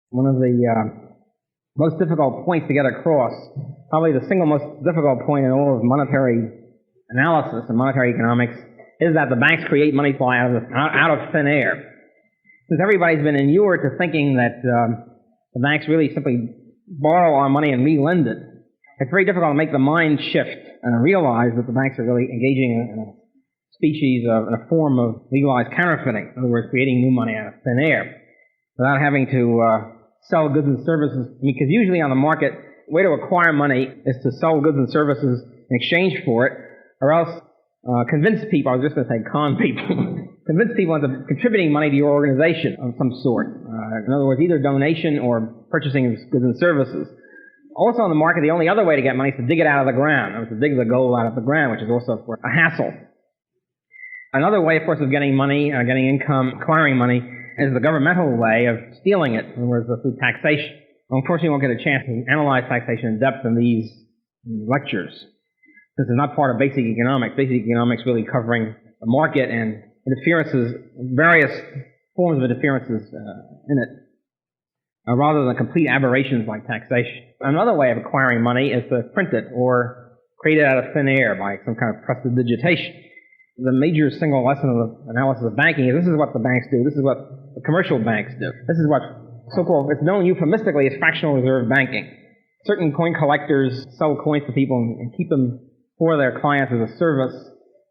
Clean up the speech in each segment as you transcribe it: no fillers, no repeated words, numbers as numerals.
One of the most difficult points to get across, probably the single most difficult point in all of monetary analysis and monetary economics, is that the banks create money supply out of thin air. Since everybody's been inured to thinking that the banks really simply borrow our money and re-lend it, it's very difficult to make the mind shift and realize that the banks are really engaging in a species of, in a form of legalized counterfeiting. In other words, creating new money out of thin air without having to sell goods and services. Because usually on the market, the way to acquire money is to sell goods and services in exchange for it, or else convince people, I was just going to say con people, convince people into contributing money to your organization of some sort. In other words, either donation or purchasing of goods and services. Also on the market, the only other way to get money is to dig it out of the ground, or to dig the gold out of the ground, which is also, of course, a hassle. Another way, of course, of getting money, getting income, acquiring money, is the governmental way of stealing it, in other words, through taxation. Well, unfortunately, we won't get a chance to analyze taxation in depth in these lectures. This is not part of basic economics. Basic economics really covering the market and interferences, various forms of interferences in it, rather than complete aberrations like taxation. Another way of acquiring money is to print it or create it out of thin air by some kind of prestidigitation. The major single lesson of the analysis of banking is this is what the banks do, this is what the commercial banks do. This is what so-called, it's known euphemistically as fractional reserve banking. Certain coin collectors sell coins to people and keep them for their clients as a service,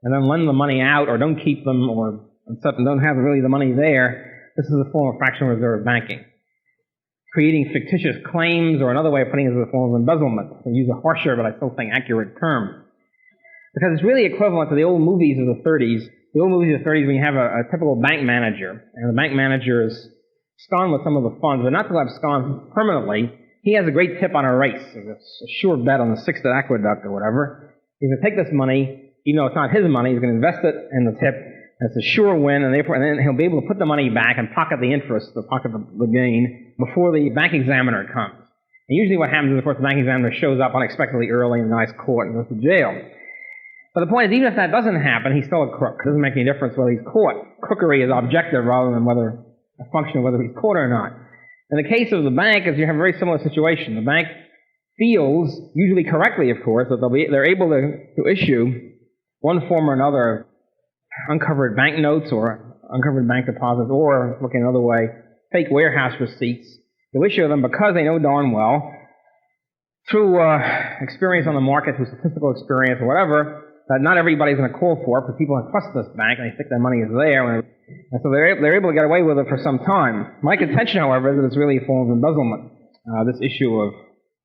and then lend the money out or don't keep them or don't have really the money there. This is a form of fractional reserve banking. Creating fictitious claims, or another way of putting it is a form of embezzlement. I use a harsher, but I still think accurate term. Because it's really equivalent to the old movies of the 30s. The old movies of the 30s, when you have a typical bank manager, and the bank manager is abscond with some of the funds, but not to abscond permanently. He has a great tip on a race, a sure bet on the Sixth Aqueduct or whatever. He's going to take this money, even though it's not his money, he's going to invest it in the tip, and it's a sure win, and then he'll be able to put the money back and pocket the interest, or pocket the gain, before the bank examiner comes. And usually what happens is, of course, the bank examiner shows up unexpectedly early in a nice court and goes to jail. But the point is, even if that doesn't happen, he's still a crook. It doesn't make any difference whether he's caught. Crookery is objective rather than a function of whether he's caught or not. In the case of the bank, is you have a very similar situation. The bank feels, usually correctly, of course, that they're able to issue one form or another of uncovered bank notes or uncovered bank deposits, or, looking another way, fake warehouse receipts. They'll issue them because they know darn well, through experience on the market, through statistical experience or whatever, that not everybody's going to call for it, but people trust this bank and they think their money is there, and so they're able to get away with it for some time. My contention, however, is that it's really a form of embezzlement, this issue of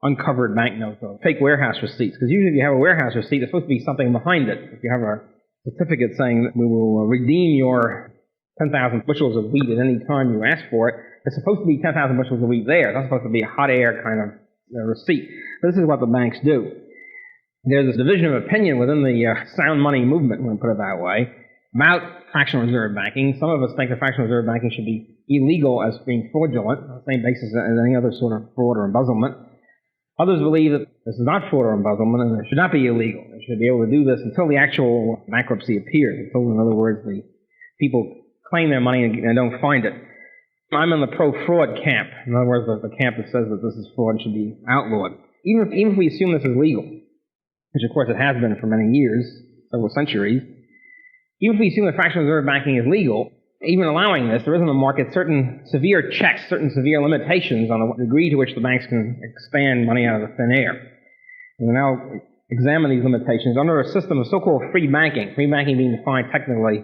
uncovered banknotes or fake warehouse receipts. Because usually if you have a warehouse receipt, there's supposed to be something behind it. If you have a certificate saying that we will redeem your 10,000 bushels of wheat at any time you ask for it, there's supposed to be 10,000 bushels of wheat there. It's not supposed to be a hot air kind of receipt. But this is what the banks do. There's this division of opinion within the sound money movement, I'm going to put it that way, about fractional reserve banking. Some of us think that fractional reserve banking should be illegal as being fraudulent, on the same basis as any other sort of fraud or embezzlement. Others believe that this is not fraud or embezzlement and it should not be illegal. They should be able to do this until the actual bankruptcy appears, until, in other words, the people claim their money and don't find it. I'm in the pro-fraud camp. In other words, the camp that says that this is fraud and should be outlawed. Even if we assume this is legal, which of course it has been for many years, several centuries, even if we assume that fractional reserve banking is legal, even allowing this, there is in the market certain severe checks, certain severe limitations on the degree to which the banks can expand money out of the thin air. And we now examine these limitations under a system of so-called free banking being defined technically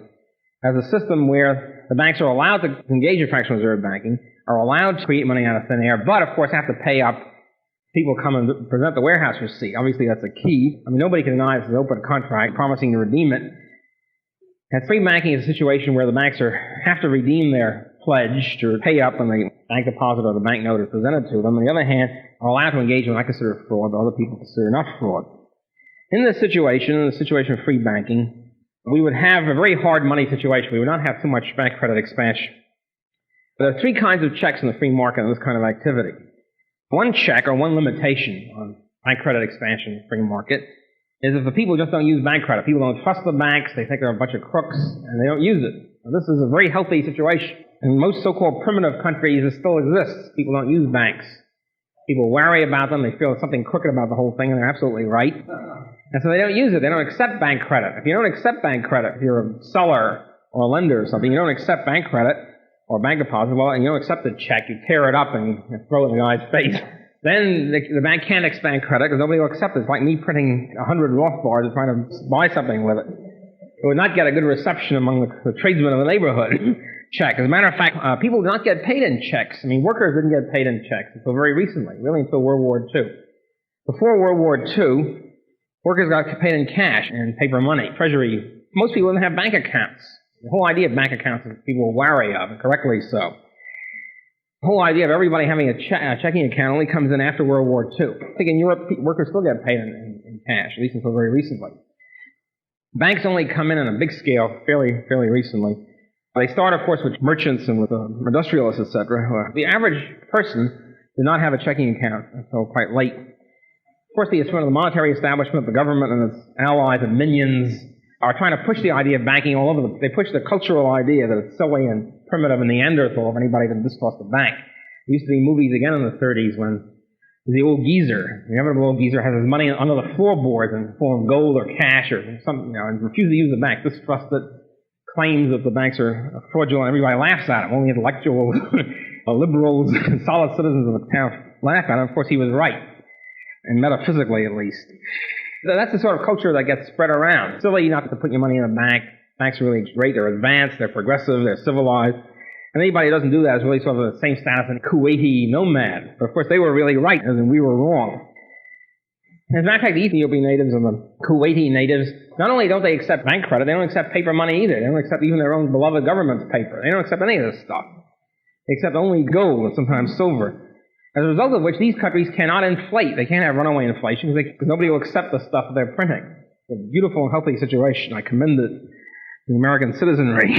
as a system where the banks are allowed to engage in fractional reserve banking, are allowed to create money out of thin air, but of course have to pay up. People come and present the warehouse receipt. Obviously, that's a key. I mean, nobody can deny it's an open contract promising to redeem it. And free banking is a situation where the banks have to redeem their pledge to pay up when the bank deposit or the bank note is presented to them. On the other hand, are allowed to engage in what I consider fraud, but other people consider not fraud. In this situation, in the situation of free banking, we would have a very hard money situation. We would not have too much bank credit expansion. There are three kinds of checks in the free market on this kind of activity. One check, or one limitation on bank credit expansion in the free market, is if the people just don't use bank credit. People don't trust the banks, they think they're a bunch of crooks, and they don't use it. Now, this is a very healthy situation. In most so-called primitive countries, it still exists. People don't use banks. People worry about them. They feel something crooked about the whole thing, and they're absolutely right. And so they don't use it. They don't accept bank credit. If you don't accept bank credit, if you're a seller or a lender or something, you don't accept bank credit or bank deposit, well, and you don't accept the check, you tear it up and you throw it in the guy's face. Then the bank can't expand credit because nobody will accept it. It's like me printing 100 Rothbards and trying to buy something with it. It would not get a good reception among the tradesmen of the neighborhood. Check. As a matter of fact, people did not get paid in checks. I mean, workers didn't get paid in checks until very recently, really until World War II. Before World War II, workers got paid in cash and paper money, treasury. Most people didn't have bank accounts. The whole idea of bank accounts is people were wary of, and correctly so. The whole idea of everybody having a checking account only comes in after World War II. I think in Europe, workers still get paid in cash, at least until very recently. Banks only come in on a big scale fairly recently. They start, of course, with merchants and with industrialists, etc. The average person did not have a checking account until quite late. Of course, the monetary establishment, the government and its allies and minions are trying to push the idea of banking all over. They push the cultural idea that it's silly and primitive and Neanderthal if anybody can distrust the bank. There used to be movies again in the 30s when the old geezer, the inevitable old geezer, has his money under the floorboards in the form of gold or cash or something, and refuses to use the bank, distrusts it, claims that the banks are fraudulent. Everybody laughs at him. Only intellectuals, liberals, and solid citizens of the town laugh at him. Of course, he was right, and metaphysically at least. So that's the sort of culture that gets spread around. It's silly not to put your money in a bank. Banks are really great. They're advanced. They're progressive. They're civilized. And anybody who doesn't do that is really sort of the same status as a Kuwaiti nomad. But of course, they were really right, and we were wrong. As a matter of fact, the Ethiopian natives and the Kuwaiti natives, not only don't they accept bank credit, they don't accept paper money either. They don't accept even their own beloved government's paper. They don't accept any of this stuff. They accept only gold and sometimes silver. As a result of which, these countries cannot inflate. They can't have runaway inflation because nobody will accept the stuff that they're printing. It's a beautiful and healthy situation. I commend it to the American citizenry.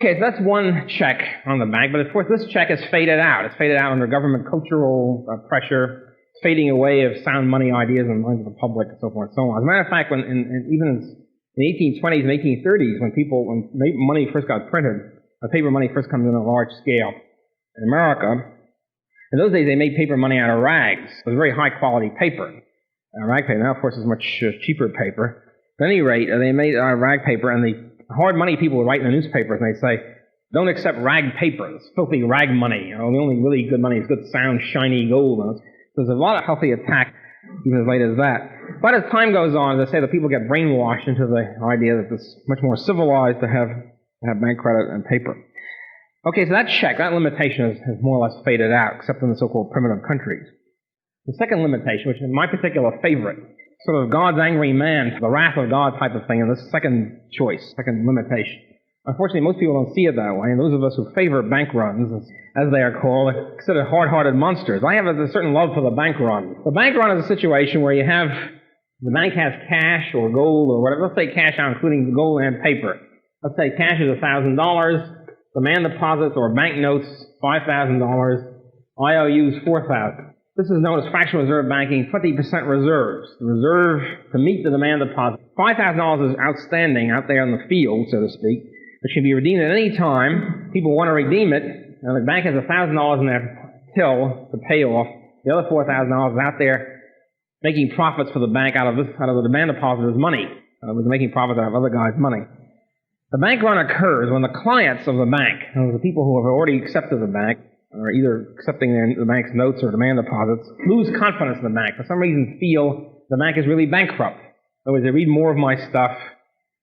Okay, so that's one check on the bank, but of course this check is faded out. It's faded out under government cultural pressure, fading away of sound money ideas in the minds of the public and so forth and so on. As a matter of fact, even in the 1820s and 1830s, when money first got printed, paper money first comes in on a large scale in America, in those days they made paper money out of rags. It was very high quality paper. Rag paper now, of course, is much cheaper paper. At any rate, they made out of rag paper, and the hard money people would write in the newspapers, and they'd say, don't accept rag paper. It's filthy rag money. The only really good money is good, sound, shiny gold. There's a lot of healthy attack even as late as that. But as time goes on, as I say, the people get brainwashed into the idea that it's much more civilized to have bank credit and paper. Okay, so that check, that limitation has more or less faded out, except in the so-called primitive countries. The second limitation, which is my particular favorite, sort of God's angry man, the wrath of God type of thing, and this second choice, second limitation. Unfortunately, most people don't see it that way, and those of us who favor bank runs, as they are called, are considered hard-hearted monsters. I have a certain love for the bank run. The bank run is a situation where you have, the bank has cash or gold or whatever. Let's say cash, including gold and paper. Let's say cash is $1,000, demand deposits or bank notes, $5,000, IOUs, $4,000. This is known as fractional-reserve banking, 20% reserves. The reserve to meet the demand deposit. $5,000 is outstanding out there in the field, so to speak, which can be redeemed at any time. People want to redeem it. Now, the bank has $1,000 in their till to pay off. The other $4,000 is out there making profits for the bank out of the demand deposit as money. It was making profits out of other guys' money. The bank run occurs when the clients of the bank, the people who have already accepted the bank, or either accepting the bank's notes or demand deposits, lose confidence in the bank. For some reason feel the bank is really bankrupt. In other words, they read more of my stuff.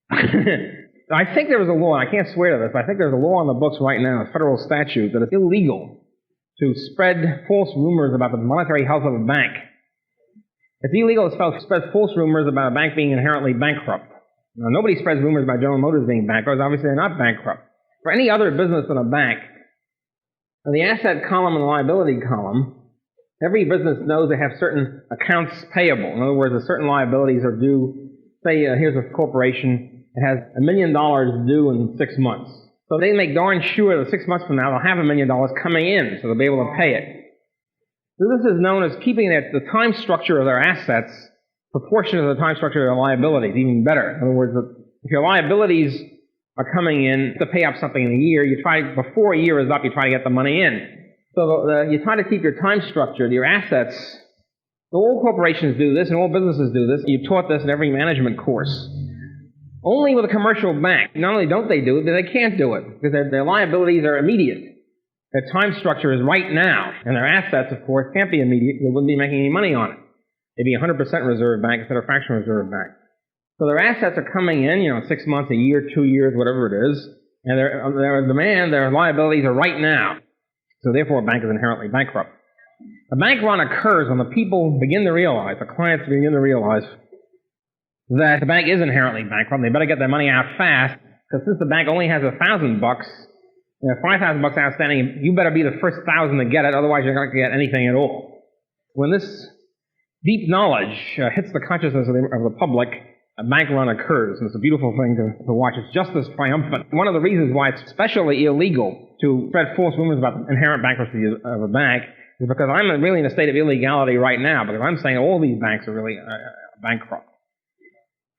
I think there was a law, and I can't swear to this, but I think there's a law on the books right now, a federal statute, that it's illegal to spread false rumors about the monetary health of a bank. It's illegal to spread false rumors about a bank being inherently bankrupt. Now, nobody spreads rumors about General Motors being bankrupt, because obviously they're not bankrupt. For any other business than a bank, in the asset column and the liability column, every business knows they have certain accounts payable. In other words, certain liabilities are due. Say, here's a corporation that has $1 million due in 6 months. So they make darn sure that 6 months from now they'll have $1 million coming in, so they'll be able to pay it. So this is known as keeping the time structure of their assets proportionate to the time structure of their liabilities, even better. In other words, if your liabilities are coming in to pay up something in a year. You try, before a year is up, you try to get the money in. So you try to keep your time structured, your assets. All corporations do this, and all businesses do this. You taught this in every management course. Only with a commercial bank, not only don't they do it, but they can't do it, because their liabilities are immediate. Their time structure is right now, and their assets, of course, can't be immediate. They wouldn't be making any money on it. They'd be a 100% reserve bank instead of fractional-reserve bank. So their assets are coming in, 6 months, a year, 2 years, whatever it is, and their demand, their liabilities are right now. So therefore, a bank is inherently bankrupt. A bank run occurs when the people begin to realize, the clients begin to realize, that the bank is inherently bankrupt. They better get their money out fast, because since the bank only has $1,000, $5,000 outstanding, you better be the first 1,000 to get it, otherwise you're not going to get anything at all. When this deep knowledge hits the consciousness of the public, a bank run occurs, and it's a beautiful thing to watch. It's just as triumphant. One of the reasons why it's especially illegal to spread false rumors about the inherent bankruptcy of a bank is because I'm really in a state of illegality right now, because I'm saying all these banks are really bankrupt.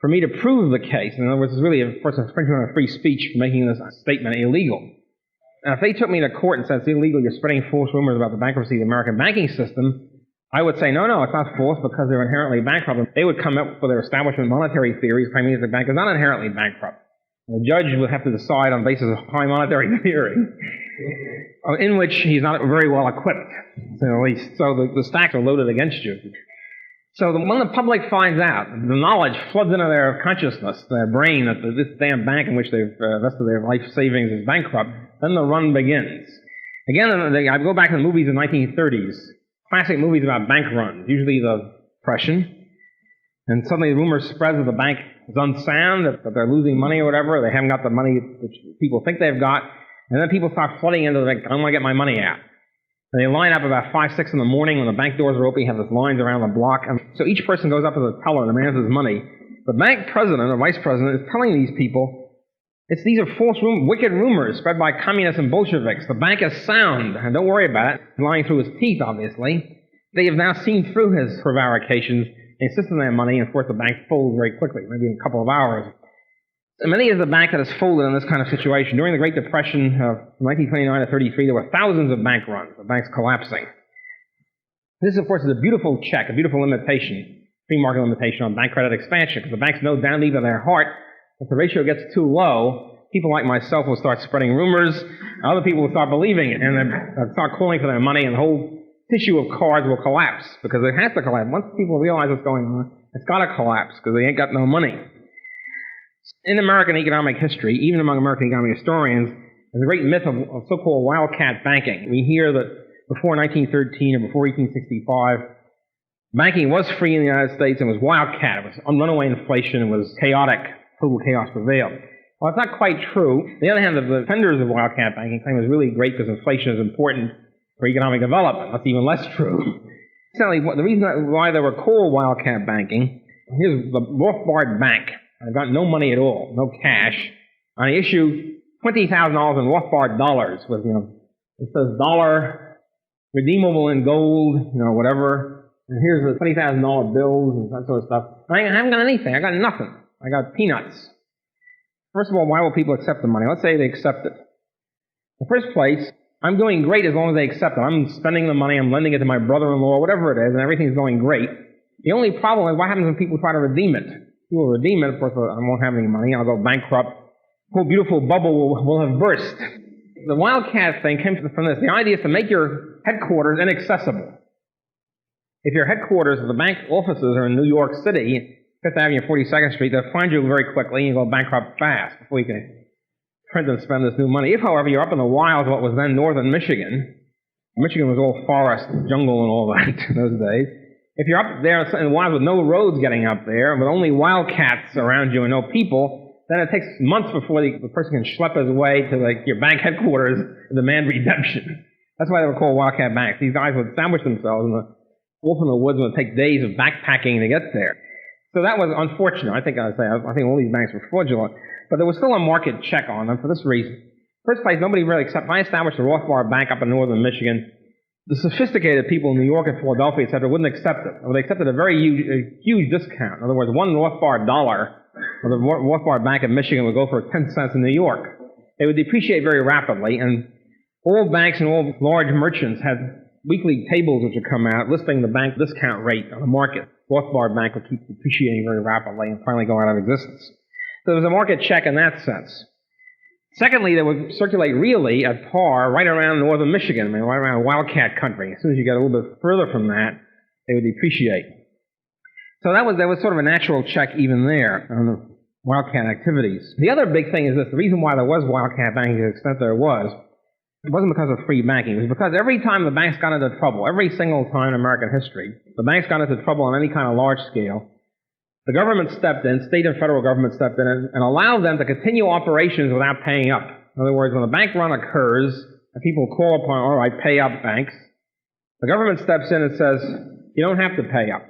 For me to prove the case, in other words, it's really, of course, infringement of free speech for making this statement illegal. Now, if they took me to court and said it's illegal, you're spreading false rumors about the bankruptcy of the American banking system, I would say, no, it's not false because they're inherently bankrupt. They would come up with their establishment monetary theories claiming that the bank is not inherently bankrupt. The judge would have to decide on the basis of high monetary theory, in which he's not very well equipped, at least. So the stacks are loaded against you. So when the public finds out, the knowledge floods into their consciousness, their brain, that this damn bank in which they've invested their life savings is bankrupt, then the run begins. Again, I go back to the movies of the 1930s, classic movies about bank runs, usually the Depression, and suddenly the rumor spreads that the bank is unsound, that they're losing money or whatever, they haven't got the money which people think they've got, and then people start flooding into the bank, I want to get my money out. And they line up about 5, 6 in the morning when the bank doors are open. You have these lines around the block. And so each person goes up to the teller and demands his money. The bank president or vice president is telling these people, these are false, wicked rumors spread by communists and Bolsheviks. The bank is sound, and don't worry about it. Lying through his teeth, obviously. They have now seen through his prevarications. They insist on their money, and of course the bank folds very quickly, maybe in a couple of hours. And many is the bank that has folded in this kind of situation. During the Great Depression of 1929 to 33, there were thousands of bank runs, the banks collapsing. This, of course, is a beautiful check, a beautiful limitation, free market limitation on bank credit expansion, because the banks know down deep in their heart, if the ratio gets too low, people like myself will start spreading rumors, other people will start believing it, and they'll start calling for their money, and the whole tissue of cards will collapse, because it has to collapse. Once people realize what's going on, it's got to collapse, because they ain't got no money. In American economic history, even among American economic historians, there's a great myth of so-called wildcat banking. We hear that before 1913 or before 1865, banking was free in the United States and was wildcat. It was runaway inflation. It was chaotic. Total chaos prevailed. Well, it's not quite true. On the other hand, the defenders of wildcat banking claim it was really great because inflation is important for economic development. That's even less true. Certainly, the reason why they were called wildcat banking, here's the Rothbard Bank. I've got no money at all, no cash. And I issue $20,000 in Rothbard dollars with, it says dollar, redeemable in gold, whatever. And here's the $20,000 bills and that sort of stuff. I haven't got anything. I got nothing. I got peanuts. First of all, why will people accept the money? Let's say they accept it. In the first place, I'm doing great as long as they accept it. I'm spending the money, I'm lending it to my brother-in-law, whatever it is, and everything's going great. The only problem is what happens when people try to redeem it. People redeem it, of course, I won't have any money, I'll go bankrupt. The whole beautiful bubble will have burst. The wildcat thing came from this. The idea is to make your headquarters inaccessible. If your headquarters of the bank offices are in New York City, 5th Avenue, 42nd Street, they'll find you very quickly and you go bankrupt fast before you can print and spend this new money. If, however, you're up in the wilds of what was then northern Michigan, Michigan was all forest, jungle and all that in those days. If you're up there in the wilds with no roads getting up there, with only wildcats around you and no people, then it takes months before the person can schlep his way to your bank headquarters and demand redemption. That's why they were called wildcat banks. These guys would establish themselves off in the woods and it would take days of backpacking to get there. So that was unfortunate. I think all these banks were fraudulent. But there was still a market check on them for this reason. First place, nobody really accepted. I established a Rothbard bank up in northern Michigan. The sophisticated people in New York and Philadelphia, etc., wouldn't accept it. Or they accepted a very huge discount. In other words, one Rothbard dollar or the Rothbard Bank of Michigan would go for 10 cents in New York. They would depreciate very rapidly, and all banks and all large merchants had weekly tables which would come out listing the bank discount rate on the market. Rothbard Bank would keep depreciating very rapidly and finally go out of existence. So there was a market check in that sense. Secondly, they would circulate really at par right around northern Michigan, right around wildcat country. As soon as you get a little bit further from that, they would depreciate. So there was sort of a natural check even there on the wildcat activities. The other big thing is this: the reason why there was wildcat banking to the extent there was, it wasn't because of free banking. It was because every time the banks got into trouble, every single time in American history, the banks got into trouble on any kind of large scale, the government stepped in, state and federal government stepped in, and allowed them to continue operations without paying up. In other words, when a bank run occurs, and people call upon, all right, pay up banks, the government steps in and says, you don't have to pay up.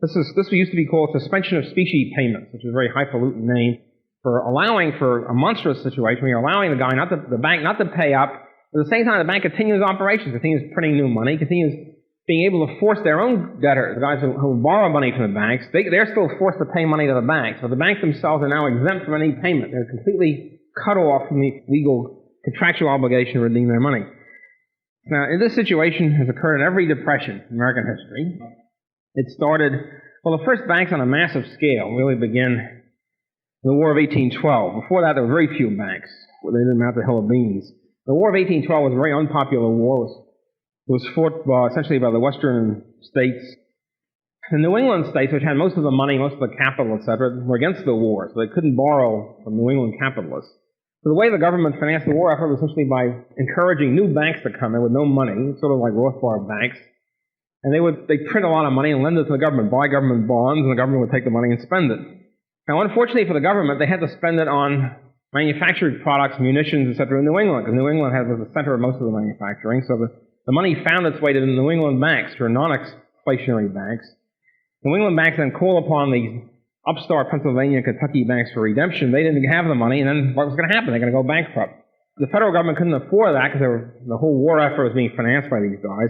This used to be called suspension of specie payments, which is a very highfalutin name for allowing for a monstrous situation where you're allowing the bank not to pay up. At the same time, the bank continues operations, continues printing new money, continues being able to force their own debtors, the guys who borrow money from the banks. They're still forced to pay money to the banks. So the banks themselves are now exempt from any payment. They're completely cut off from the legal contractual obligation to redeem their money. Now, this situation has occurred in every depression in American history. It started, well, the first banks on a massive scale really begin in the War of 1812. Before that, there were very few banks. They didn't amount to a hill of beans. The War of 1812 was a very unpopular war. It was fought essentially by the western states. The New England states, which had most of the money, most of the capital, etc., were against the war, so they couldn't borrow from New England capitalists. So the way the government financed the war effort was essentially by encouraging new banks to come in with no money, sort of like Rothbard banks. And they'd print a lot of money and lend it to the government, buy government bonds, and the government would take the money and spend it. Now, unfortunately for the government, they had to spend it on manufactured products, munitions, etc. in New England, because New England was the center of most of the manufacturing. So the money found its way to the New England banks, or non-inflationary banks. New England banks then called upon the upstart Pennsylvania and Kentucky banks for redemption. They didn't have the money, and then what was going to happen? They're going to go bankrupt. The federal government couldn't afford that because the whole war effort was being financed by these guys.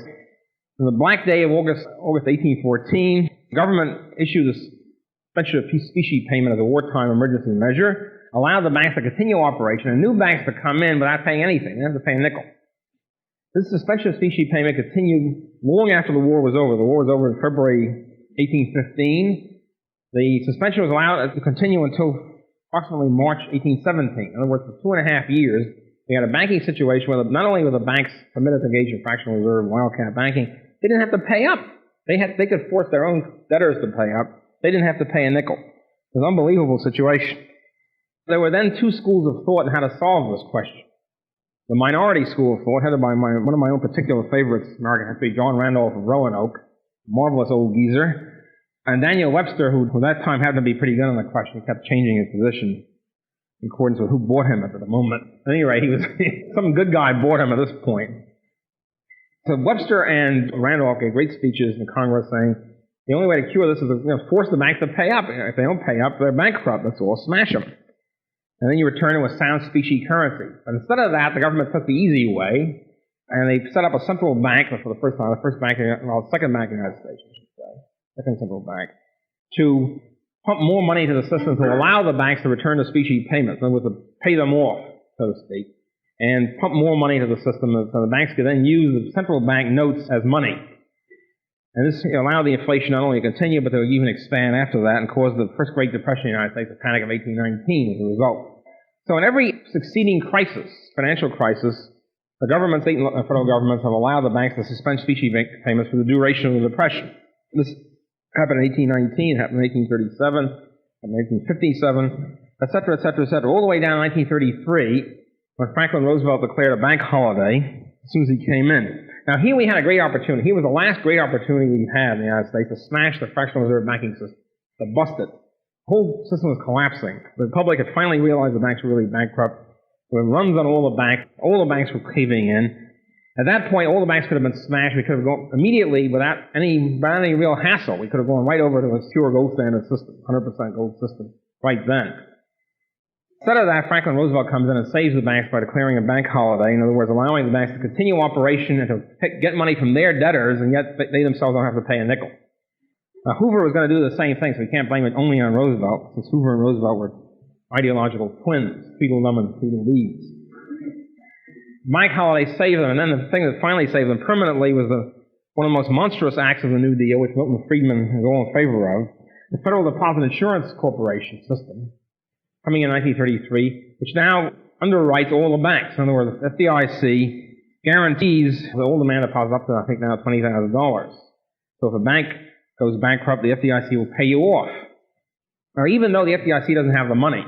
On the black day of August 1814, the government issued a suspension of specie payment as a wartime emergency measure, allowed the banks to continue operation, and new banks to come in without paying anything. They didn't have to pay a nickel. This suspension of specie payment continued long after the war was over. The war was over in February 1815. The suspension was allowed to continue until approximately March 1817. In other words, for 2.5 years, we had a banking situation where not only were the banks permitted to engage in fractional-reserve wildcat banking, they didn't have to pay up. They could force their own debtors to pay up. They didn't have to pay a nickel. It was an unbelievable situation. There were then two schools of thought on how to solve this question. The minority school of thought, headed by one of my own particular favorites, American history, John Randolph of Roanoke, marvelous old geezer, and Daniel Webster, who at that time happened to be pretty good on the question, kept changing his position in accordance with who bought him at the moment. At any rate, some good guy bought him at this point. So Webster and Randolph gave great speeches in Congress saying, the only way to cure this is to force the banks to pay up. If they don't pay up, they're bankrupt. That's all. Smash them. And then you return to a sound specie currency. But instead of that, the government took the easy way, and they set up a central bank for the first time, second bank in the United States, I should say, second central bank, to pump more money into the system to allow the banks to return to specie payments, in other words, to pay them off, so to speak, and pump more money into the system so the banks could then use the central bank notes as money. And this allowed the inflation not only to continue, but to even expand after that and cause the first Great Depression in the United States, the Panic of 1819 as a result. So in every succeeding crisis, financial crisis, the government, state and federal governments have allowed the banks to suspend specie payments for the duration of the Depression. This happened in 1819, happened in 1837, happened in 1857, et cetera, all the way down to 1933, when Franklin Roosevelt declared a bank holiday as soon as he came in. Now, here we had a great opportunity. Here was the last great opportunity we had in the United States to smash the fractional-reserve banking system, to bust it. The whole system was collapsing. The public had finally realized the banks were really bankrupt. There were runs on all the banks were caving in. At that point, all the banks could have been smashed. We could have gone immediately, without any real hassle, we could have gone right over to a pure gold standard system, 100% gold system, right then. Instead of that, Franklin Roosevelt comes in and saves the banks by declaring a bank holiday. In other words, allowing the banks to continue operation and to get money from their debtors, and yet they themselves don't have to pay a nickel. Hoover was going to do the same thing, so we can't blame it only on Roosevelt, since Hoover and Roosevelt were ideological twins, Tweedledum and Tweedledees. Bank holiday saved them, and then the thing that finally saved them permanently was one of the most monstrous acts of the New Deal, which Milton Friedman is all in favor of, the Federal Deposit Insurance Corporation system, coming in 1933, which now underwrites all the banks. In other words, the FDIC guarantees all demand deposits up to, I think now, $20,000. So if a bank goes bankrupt, the FDIC will pay you off. Or even though the FDIC doesn't have the money,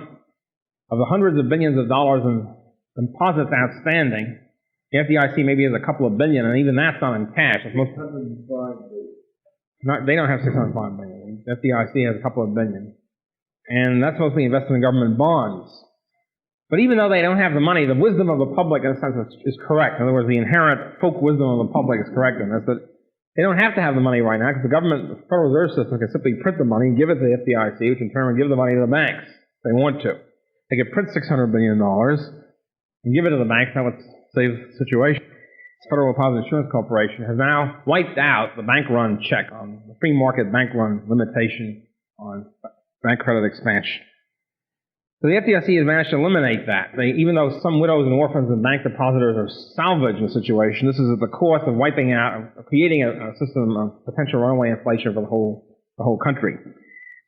of the hundreds of billions of dollars in deposits outstanding, the FDIC maybe has a couple of billion, and even that's not in cash. It's most, they don't have $605 billion. The FDIC has a couple of billion. And that's mostly invested in government bonds. But even though they don't have the money, the wisdom of the public, in a sense, is correct. In other words, the inherent folk wisdom of the public is correct in this, that they don't have to have the money right now, because the government, the Federal Reserve System, can simply print the money and give it to the FDIC, which in turn will give the money to the banks if they want to. They could print $600 billion and give it to the banks, that would save the situation. The Federal Deposit Insurance Corporation has now wiped out the bank run check on the free market bank run limitation on bank credit expansion. So the FDIC has managed to eliminate that. Even though some widows and orphans and bank depositors are salvaged in the situation, this is at the cost of wiping out, of creating a system of potential runaway inflation for the whole country.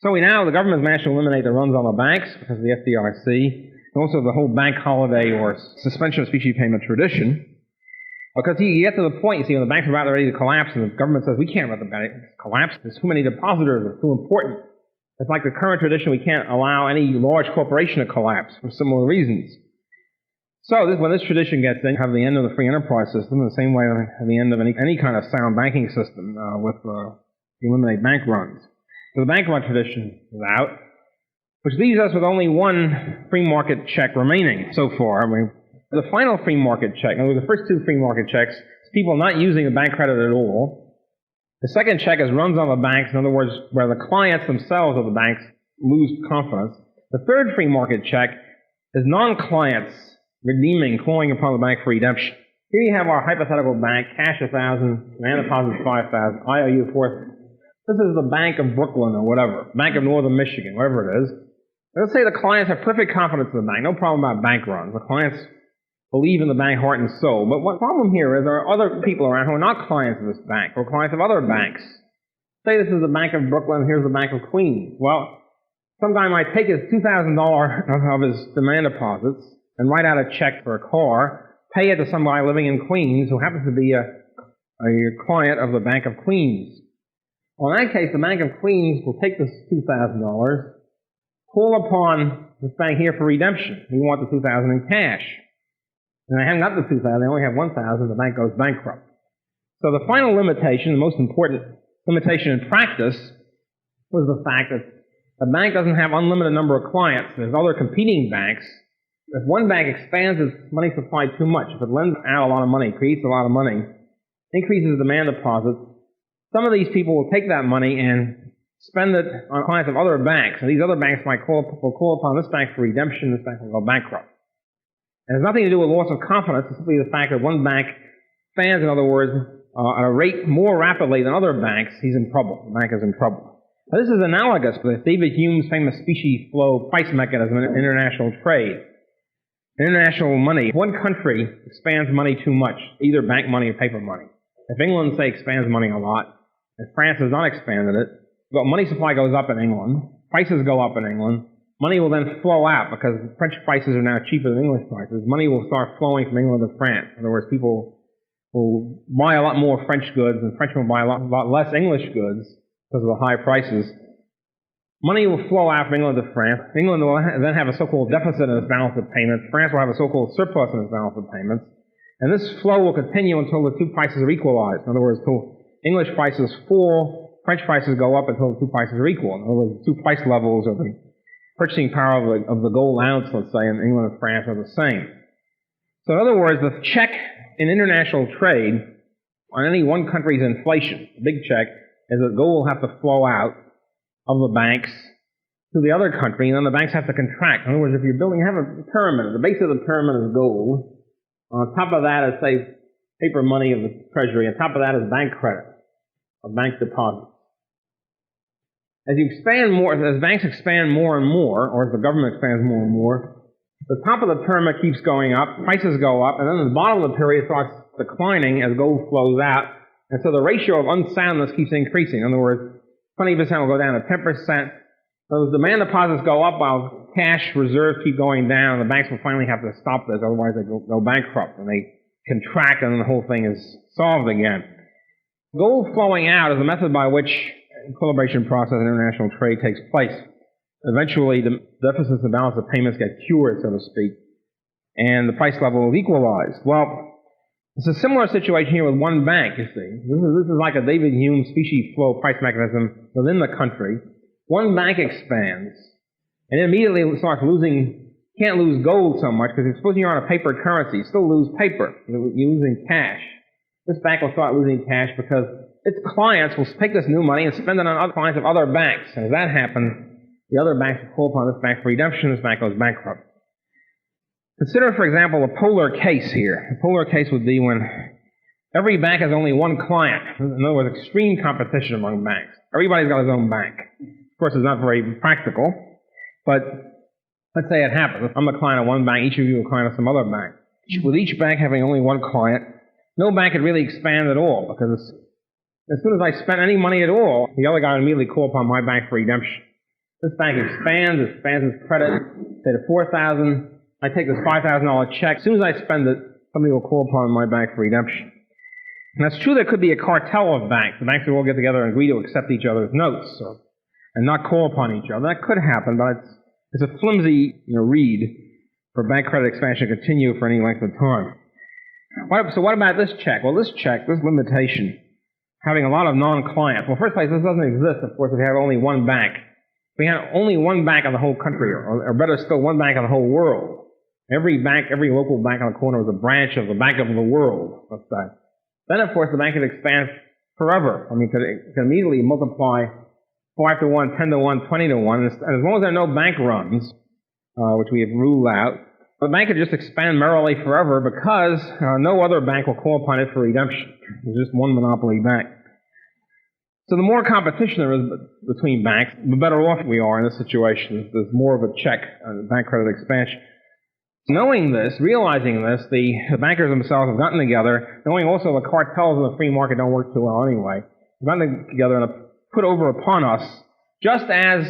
So the government has managed to eliminate the runs on the banks because of the FDIC, and also the whole bank holiday or suspension of specie payment tradition. Because you get to the point, you see, when the banks are about ready to collapse, and the government says, we can't let the bank collapse, there's too many depositors, it's too important. It's like the current tradition, we can't allow any large corporation to collapse for similar reasons. So when this tradition gets in, you have the end of the free enterprise system, the same way at the end of any kind of sound banking system you eliminate bank runs. So the bank run tradition is out, which leaves us with only one free market check remaining so far. I mean, the final free market check, in other words, the first two free market checks, is people not using the bank credit at all. The second check is runs on the banks, in other words, where the clients themselves of the banks lose confidence. The third free market check is non-clients redeeming, calling upon the bank for redemption. Here you have our hypothetical bank, cash 1,000, demand deposits 5,000, IOU 4,000. This is the Bank of Brooklyn or whatever, Bank of Northern Michigan, whatever it is. Let's say the clients have perfect confidence in the bank, no problem about bank runs. The clients believe in the bank heart and soul. But what problem here is there are other people around who are not clients of this bank, or clients of other banks. Say this is the Bank of Brooklyn, here's the Bank of Queens. Well, some guy might take his $2,000 of his demand deposits and write out a check for a car, pay it to some guy living in Queens who happens to be a client of the Bank of Queens. Well, in that case, the Bank of Queens will take this $2,000, call upon this bank here for redemption. We want the $2,000 in cash. And they haven't got the 2,000, they only have 1,000, the bank goes bankrupt. So the final limitation, the most important limitation in practice, was the fact that the bank doesn't have unlimited number of clients. There's other competing banks. If one bank expands its money supply too much, if it lends out a lot of money, creates a lot of money, increases demand deposits, some of these people will take that money and spend it on clients of other banks. And these other banks will call upon this bank for redemption, this bank will go bankrupt. It has nothing to do with loss of confidence. It's simply the fact that one bank expands, in other words, at a rate more rapidly than other banks, he's in trouble. The bank is in trouble. Now, this is analogous to David Hume's famous specie flow price mechanism in international trade. International money. If one country expands money too much, either bank money or paper money. If England, say, expands money a lot, and France has not expanded it, well, money supply goes up in England, prices go up in England, money will then flow out because French prices are now cheaper than English prices. Money will start flowing from England to France. In other words, people will buy a lot more French goods and Frenchmen will buy a lot less English goods because of the high prices. Money will flow out from England to France. England will then have a so-called deficit in its balance of payments. France will have a so-called surplus in its balance of payments. And this flow will continue until the two prices are equalized. In other words, until English prices fall, French prices go up until the two prices are equal. In other words, the two price levels of the purchasing power of the gold ounce, let's say, in England and France are the same. So in other words, the check in international trade on any one country's inflation, the big check, is that gold will have to flow out of the banks to the other country, and then the banks have to contract. In other words, if you're building, you have a pyramid. The base of the pyramid is gold. On top of that is, say, paper money of the treasury. On top of that is bank credit, or bank deposits. As you expand more, as banks expand more and more, or as the government expands more and more, the top of the pyramid keeps going up, prices go up, and then the bottom of the pyramid starts declining as gold flows out, and so the ratio of unsoundness keeps increasing. In other words, 20% will go down to 10%. Those demand deposits go up while cash reserves keep going down. The banks will finally have to stop this, otherwise they go bankrupt, and they contract, and then the whole thing is solved again. Gold flowing out is a method by which equilibration process in international trade takes place. Eventually, the deficits and balance of payments get cured, so to speak, and the price level is equalized. Well, it's a similar situation here with one bank, you see. This is like a David Hume specie flow price mechanism within the country. One bank expands, and it immediately starts losing, can't lose gold so much, because supposing you're on a paper currency, you still lose paper. You're losing cash. This bank will start losing cash because its clients will take this new money and spend it on other clients of other banks. And as that happens, the other banks will call upon this bank for redemption. This bank goes bankrupt. Consider, for example, a polar case here. A polar case would be when every bank has only one client. In other words, extreme competition among banks. Everybody's got his own bank. Of course, it's not very practical, but let's say it happens. I'm a client of one bank, each of you are a client of some other bank. With each bank having only one client, no bank could really expand at all, because as soon as I spent any money at all, the other guy would immediately call upon my bank for redemption. This bank expands its credit, say to $4,000. I take this $5,000 check. As soon as I spend it, somebody will call upon my bank for redemption. And that's true, there could be a cartel of banks. The banks would all get together and agree to accept each other's notes and not call upon each other. That could happen, but it's a flimsy reed for bank credit expansion to continue for any length of time. So what about this check? Well, this check, this limitation, having a lot of non-clients. Well, first place, this doesn't exist, of course, if you have only one bank. If we had only one bank in the whole country, or better still, one bank in the whole world. Every bank, every local bank on the corner was a branch of the Bank of the World, let's say. Then, of course, the bank could expand forever. I mean, it could immediately multiply 5 to 1, 10 to 1, 20 to 1. And as long as there are no bank runs, which we have ruled out, the bank could just expand merrily forever because no other bank will call upon it for redemption. There's just one monopoly bank. So the more competition there is between banks, the better off we are in this situation. There's more of a check on bank credit expansion. Knowing this, realizing this, the bankers themselves have gotten together, knowing also the cartels in the free market don't work too well anyway, have gotten together and put over upon us, just as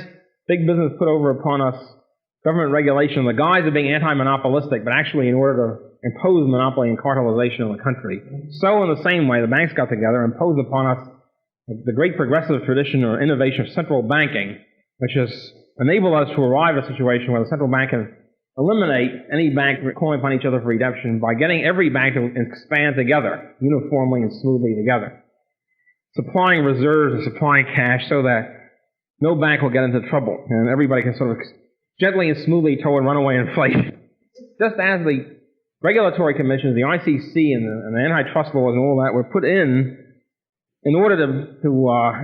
big business put over upon us government regulation in the guise of being anti-monopolistic, but actually in order to impose monopoly and cartelization in the country. So in the same way, the banks got together and imposed upon us the great progressive tradition or innovation of central banking, which has enabled us to arrive at a situation where the central bank can eliminate any bank calling upon each other for redemption by getting every bank to expand together, uniformly and smoothly together, supplying reserves and supplying cash so that no bank will get into trouble, and everybody can sort of gently and smoothly toward runaway inflation. Just as the regulatory commissions, the ICC and the antitrust laws and all that were put in order to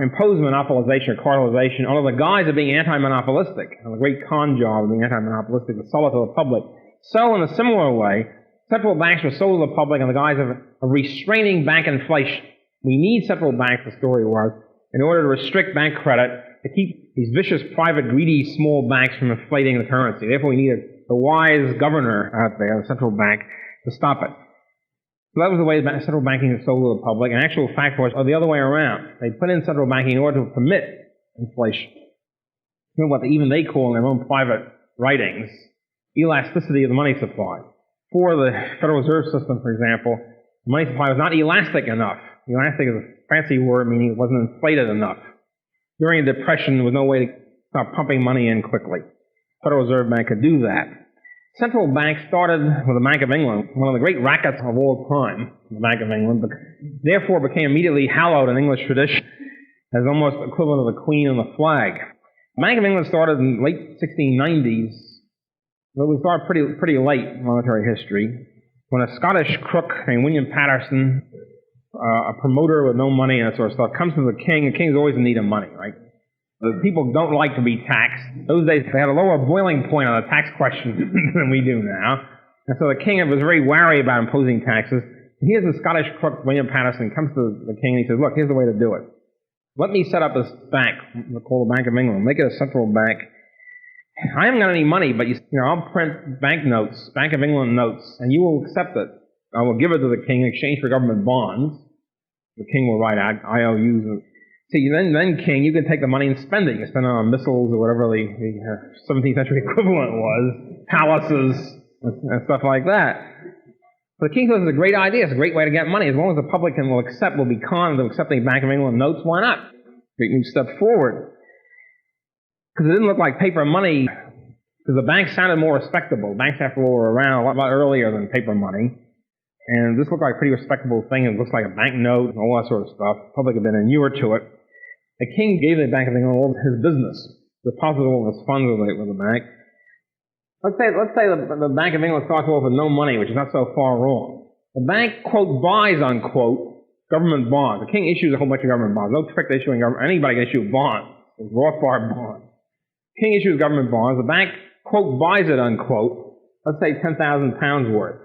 impose monopolization or cartelization under the guise of being anti-monopolistic, and the great con job of being anti-monopolistic, to sell it to the public. So in a similar way, central banks were sold to the public in the guise of restraining bank inflation. We need central banks, the story was, in order to restrict bank credit, to keep these vicious, private, greedy, small banks from inflating the currency. Therefore, we need a wise governor out there, the central bank, to stop it. So that was the way central banking is sold to the public. And actual fact was the other way around. They put in central banking in order to permit inflation. You know what even they call in their own private writings, elasticity of the money supply. For the Federal Reserve System, for example, the money supply was not elastic enough. Elastic is a fancy word meaning it wasn't inflated enough. During the Depression, there was no way to start pumping money in quickly. The Federal Reserve Bank could do that. Central bank started with the Bank of England, one of the great rackets of all time, the Bank of England, but therefore became immediately hallowed in English tradition as almost equivalent of the Queen and the flag. The Bank of England started in the late 1690s, but we started pretty late in monetary history, when a Scottish crook named William Patterson, a promoter with no money and that sort of stuff, comes to the king. The king's always in need of money, right? The people don't like to be taxed. Those days, they had a lower boiling point on the tax question than we do now. And so the king was very wary about imposing taxes. And here's the Scottish crook, William Patterson, comes to the king and he says, look, here's the way to do it. let me set up this bank, called the Bank of England, make it a central bank. I haven't got any money, but I'll print banknotes, Bank of England notes, and you will accept it. I will give it to the king in exchange for government bonds. The king will write IOUs. See, then king, you can take the money and spend it. You can spend it on missiles or whatever the 17th century equivalent was, palaces, and stuff like that. But the king says it's a great idea. It's a great way to get money. As long as the public will be conned to accepting Bank of England notes, why not? Great new step forward. Because it didn't look like paper money, because the banks sounded more respectable. Banks, after all, were around a lot earlier than paper money. And this looked like a pretty respectable thing. It looks like a banknote and all that sort of stuff. The public had been inured to it. The king gave the Bank of England all his business, deposited all of his funds with the bank. Let's say the Bank of England starts off with no money, which is not so far wrong. The bank, quote, buys, unquote, government bonds. The king issues a whole bunch of government bonds. No trick to issuing government. Anybody can issue bonds. It's Rothbard bonds. The king issues government bonds. The bank, quote, buys it, unquote. Let's say £10,000 worth.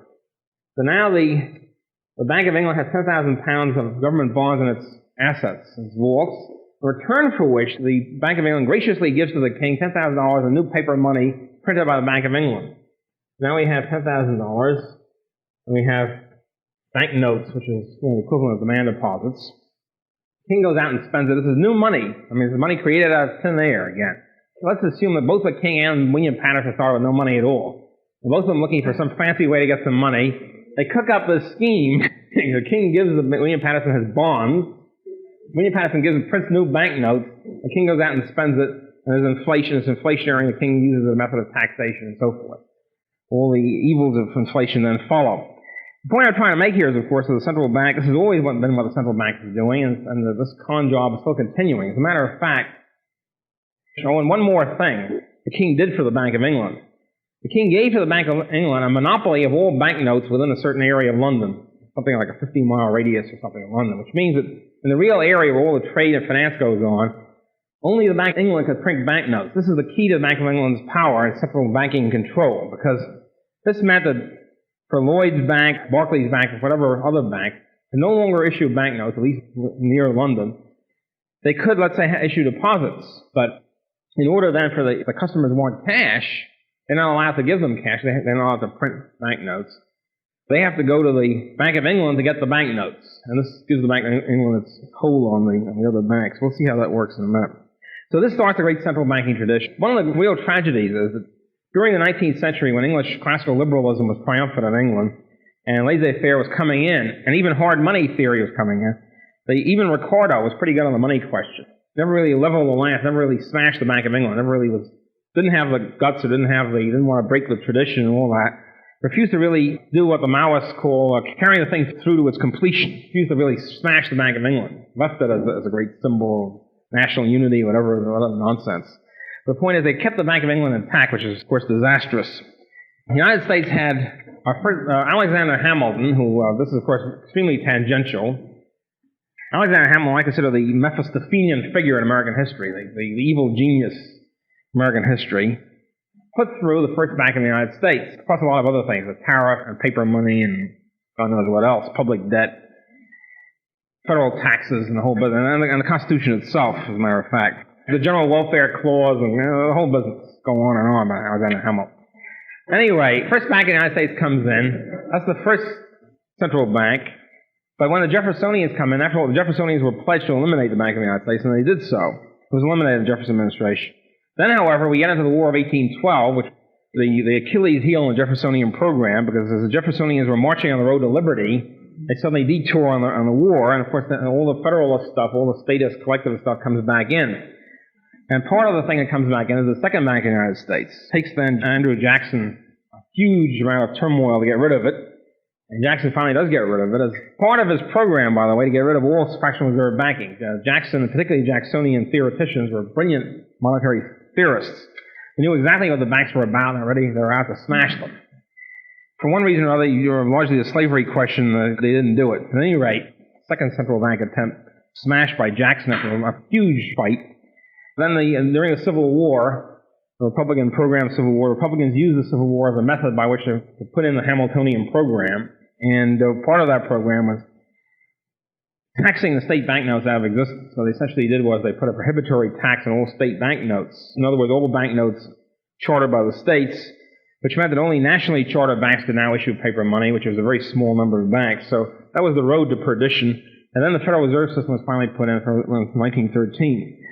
So now the Bank of England has £10,000 of government bonds in its assets, its vaults, in return for which the Bank of England graciously gives to the king $10,000 of new paper money printed by the Bank of England. Now we have $10,000, and we have banknotes, which is the equivalent of demand deposits. The king goes out and spends it. This is new money. I mean, this is money created out of thin air again. So let's assume that both the king and William Paterson started with no money at all. And both of them looking for some fancy way to get some money. They cook up this scheme. The king gives William Paterson his bonds. William Paterson prints new banknotes. The king goes out and spends it. And there's inflation, it's inflationary, and the king uses a method of taxation and so forth. All the evils of inflation then follow. The point I'm trying to make here is, of course, that the central bank, this has always been what the central bank is doing, and this con job is still continuing. As a matter of fact, and one more thing the king did for the Bank of England. The king gave to the Bank of England a monopoly of all banknotes within a certain area of London, something like a 15-mile radius or something of London, which means that in the real area where all the trade and finance goes on, only the Bank of England could print banknotes. This is the key to the Bank of England's power and central banking control, because this meant that for Lloyd's Bank, Barclays Bank, or whatever other bank, to no longer issue banknotes, at least near London. They could, let's say, issue deposits, but in order then for the customers want cash, they're not allowed to give them cash. They're not allowed to print banknotes. They have to go to the Bank of England to get the banknotes, and this gives the Bank of England its hold on the other banks. We'll see how that works in a minute. So this starts a great central banking tradition. One of the real tragedies is that during the 19th century, when English classical liberalism was triumphant in England, and laissez-faire was coming in, and even hard money theory was coming in, even Ricardo was pretty good on the money question. Never really leveled the lance, never really smashed the Bank of England, never really didn't have the guts or didn't want to break the tradition and all that. Refused to really do what the Maoists call carrying the thing through to its completion. Refused to really smash the Bank of England. Left it as a great symbol of national unity, whatever nonsense. The point is they kept the Bank of England intact, which is, of course, disastrous. The United States had our first, Alexander Hamilton, who, this is, of course, extremely tangential. Alexander Hamilton, I consider the Mephistophelian figure in American history, the evil genius in American history, put through the first bank in the United States, plus a lot of other things, the tariff and paper money and God knows what else, public debt, federal taxes and the whole business, and the Constitution itself, as a matter of fact. The General Welfare Clause and the whole business go on and on about Alexander Hamilton. Anyway, first bank in the United States comes in. That's the first central bank. But when the Jeffersonians come in, after all, the Jeffersonians were pledged to eliminate the Bank of the United States, and they did so. It was eliminated in the Jefferson administration. Then, however, we get into the War of 1812, which the Achilles heel in the Jeffersonian program, because as the Jeffersonians were marching on the road to liberty, they suddenly detour on the war, and of course all the federalist stuff, all the statist collectivist stuff comes back in. And part of the thing that comes back in is the second bank in the United States. It takes then Andrew Jackson a huge amount of turmoil to get rid of it, and Jackson finally does get rid of it as part of his program, by the way, to get rid of all fractional-reserve banking. Jackson, and particularly Jacksonian theoreticians, were brilliant monetary theorists. They knew exactly what the banks were about, and they were out to smash them. For one reason or other, largely the slavery question, they didn't do it. At any rate, second central bank attempt smashed by Jackson after a huge fight. Then during the Civil War, the Republican program Civil War, Republicans used the Civil War as a method by which to put in the Hamiltonian program. And part of that program was taxing the state banknotes out of existence. What they essentially did was they put a prohibitory tax on all state banknotes. In other words, all banknotes chartered by the states, which meant that only nationally chartered banks could now issue paper money, which was a very small number of banks. So that was the road to perdition. And then the Federal Reserve System was finally put in from 1913.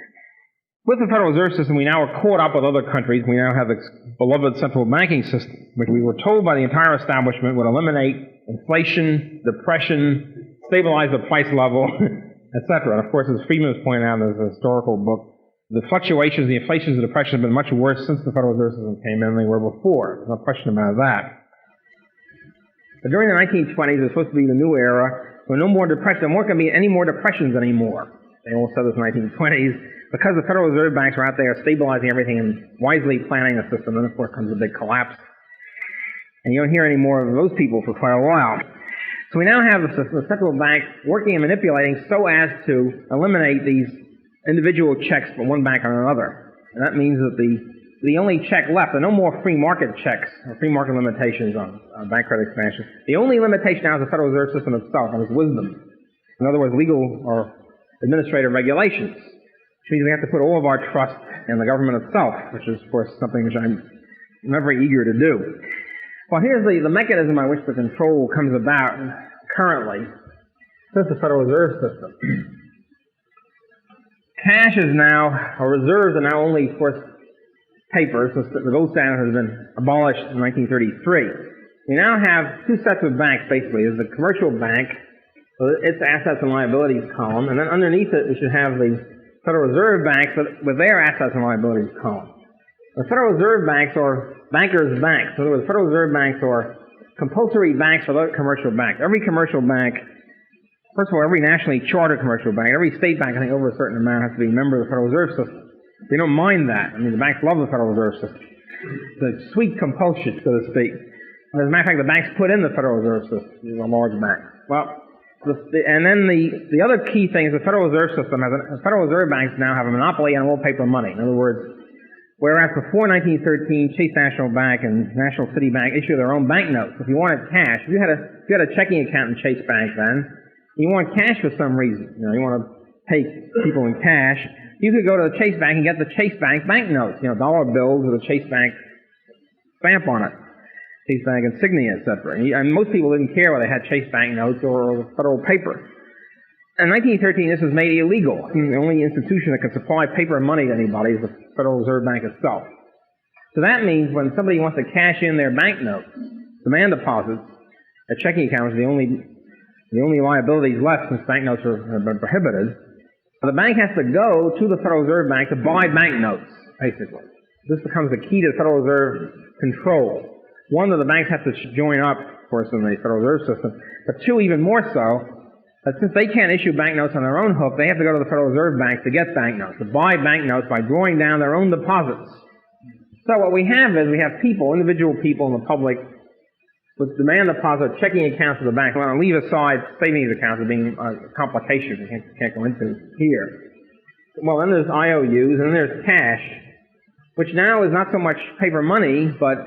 With the Federal Reserve System, we now are caught up with other countries. We now have this beloved central banking system, which we were told by the entire establishment would eliminate inflation, depression, stabilize the price level, etc. And of course, as Friedman was pointing out in his historical book, the fluctuations, the inflations, the depression have been much worse since the Federal Reserve System came in than they were before. There's no question about that. But during the 1920s, it was supposed to be the new era, where no more depression, there weren't going to be any more depressions anymore. They all said this in the 1920s. Because the Federal Reserve banks are out there stabilizing everything and wisely planning the system, then of course comes a big collapse. And you don't hear any more of those people for quite a while. So we now have the central bank working and manipulating so as to eliminate these individual checks from one bank on another. And that means that the only check left, there are no more free market checks or free market limitations on bank credit expansion. The only limitation now is the Federal Reserve System itself and its wisdom. In other words, legal or administrative regulations. Which means we have to put all of our trust in the government itself, which is, of course, something which I'm not very eager to do. Well, here's the mechanism by which the control comes about currently. This is the Federal Reserve System. Cash is now, or reserves are now only, of course, paper, so the gold standard has been abolished in 1933. We now have two sets of banks, basically. There's the commercial bank, so its assets and liabilities column, and then underneath it we should have the Federal Reserve banks with their assets and liabilities column. The Federal Reserve banks are bankers' banks. In other words, Federal Reserve banks are compulsory banks for the commercial bank. Every commercial bank, first of all, every nationally chartered commercial bank, every state bank, I think over a certain amount, has to be a member of the Federal Reserve System. They don't mind that. I mean, the banks love the Federal Reserve System. It's a sweet compulsion, so to speak. As a matter of fact, the banks put in the Federal Reserve System. These are large banks. Well, and then the other key thing is the Federal Reserve System the Federal Reserve banks now have a monopoly on all paper money. In other words, whereas before 1913, Chase National Bank and National City Bank issued their own banknotes. If you wanted cash, if you had a checking account in Chase Bank then, you want cash for some reason, you want to pay people in cash, you could go to the Chase Bank and get the Chase Bank banknotes, dollar bills with a Chase Bank stamp on it. Chase Bank insignia, etc. And most people didn't care whether they had Chase Bank notes or federal paper. In 1913, this was made illegal. The only institution that can supply paper and money to anybody is the Federal Reserve Bank itself. So that means when somebody wants to cash in their banknotes, demand deposits, a checking account is the only liabilities left since banknotes have been prohibited. The bank has to go to the Federal Reserve Bank to buy banknotes, basically. This becomes the key to the Federal Reserve control. One, that the banks have to join up, of course, in the Federal Reserve System. But two, even more so, that since they can't issue banknotes on their own hook, they have to go to the Federal Reserve Bank to get banknotes, to buy banknotes by drawing down their own deposits. So what we have is we have people, individual people in the public, with demand deposit checking accounts of the bank. I want to leave aside savings accounts as being a complication we can't go into here. Well, then there's IOUs, and then there's cash, which now is not so much paper money, but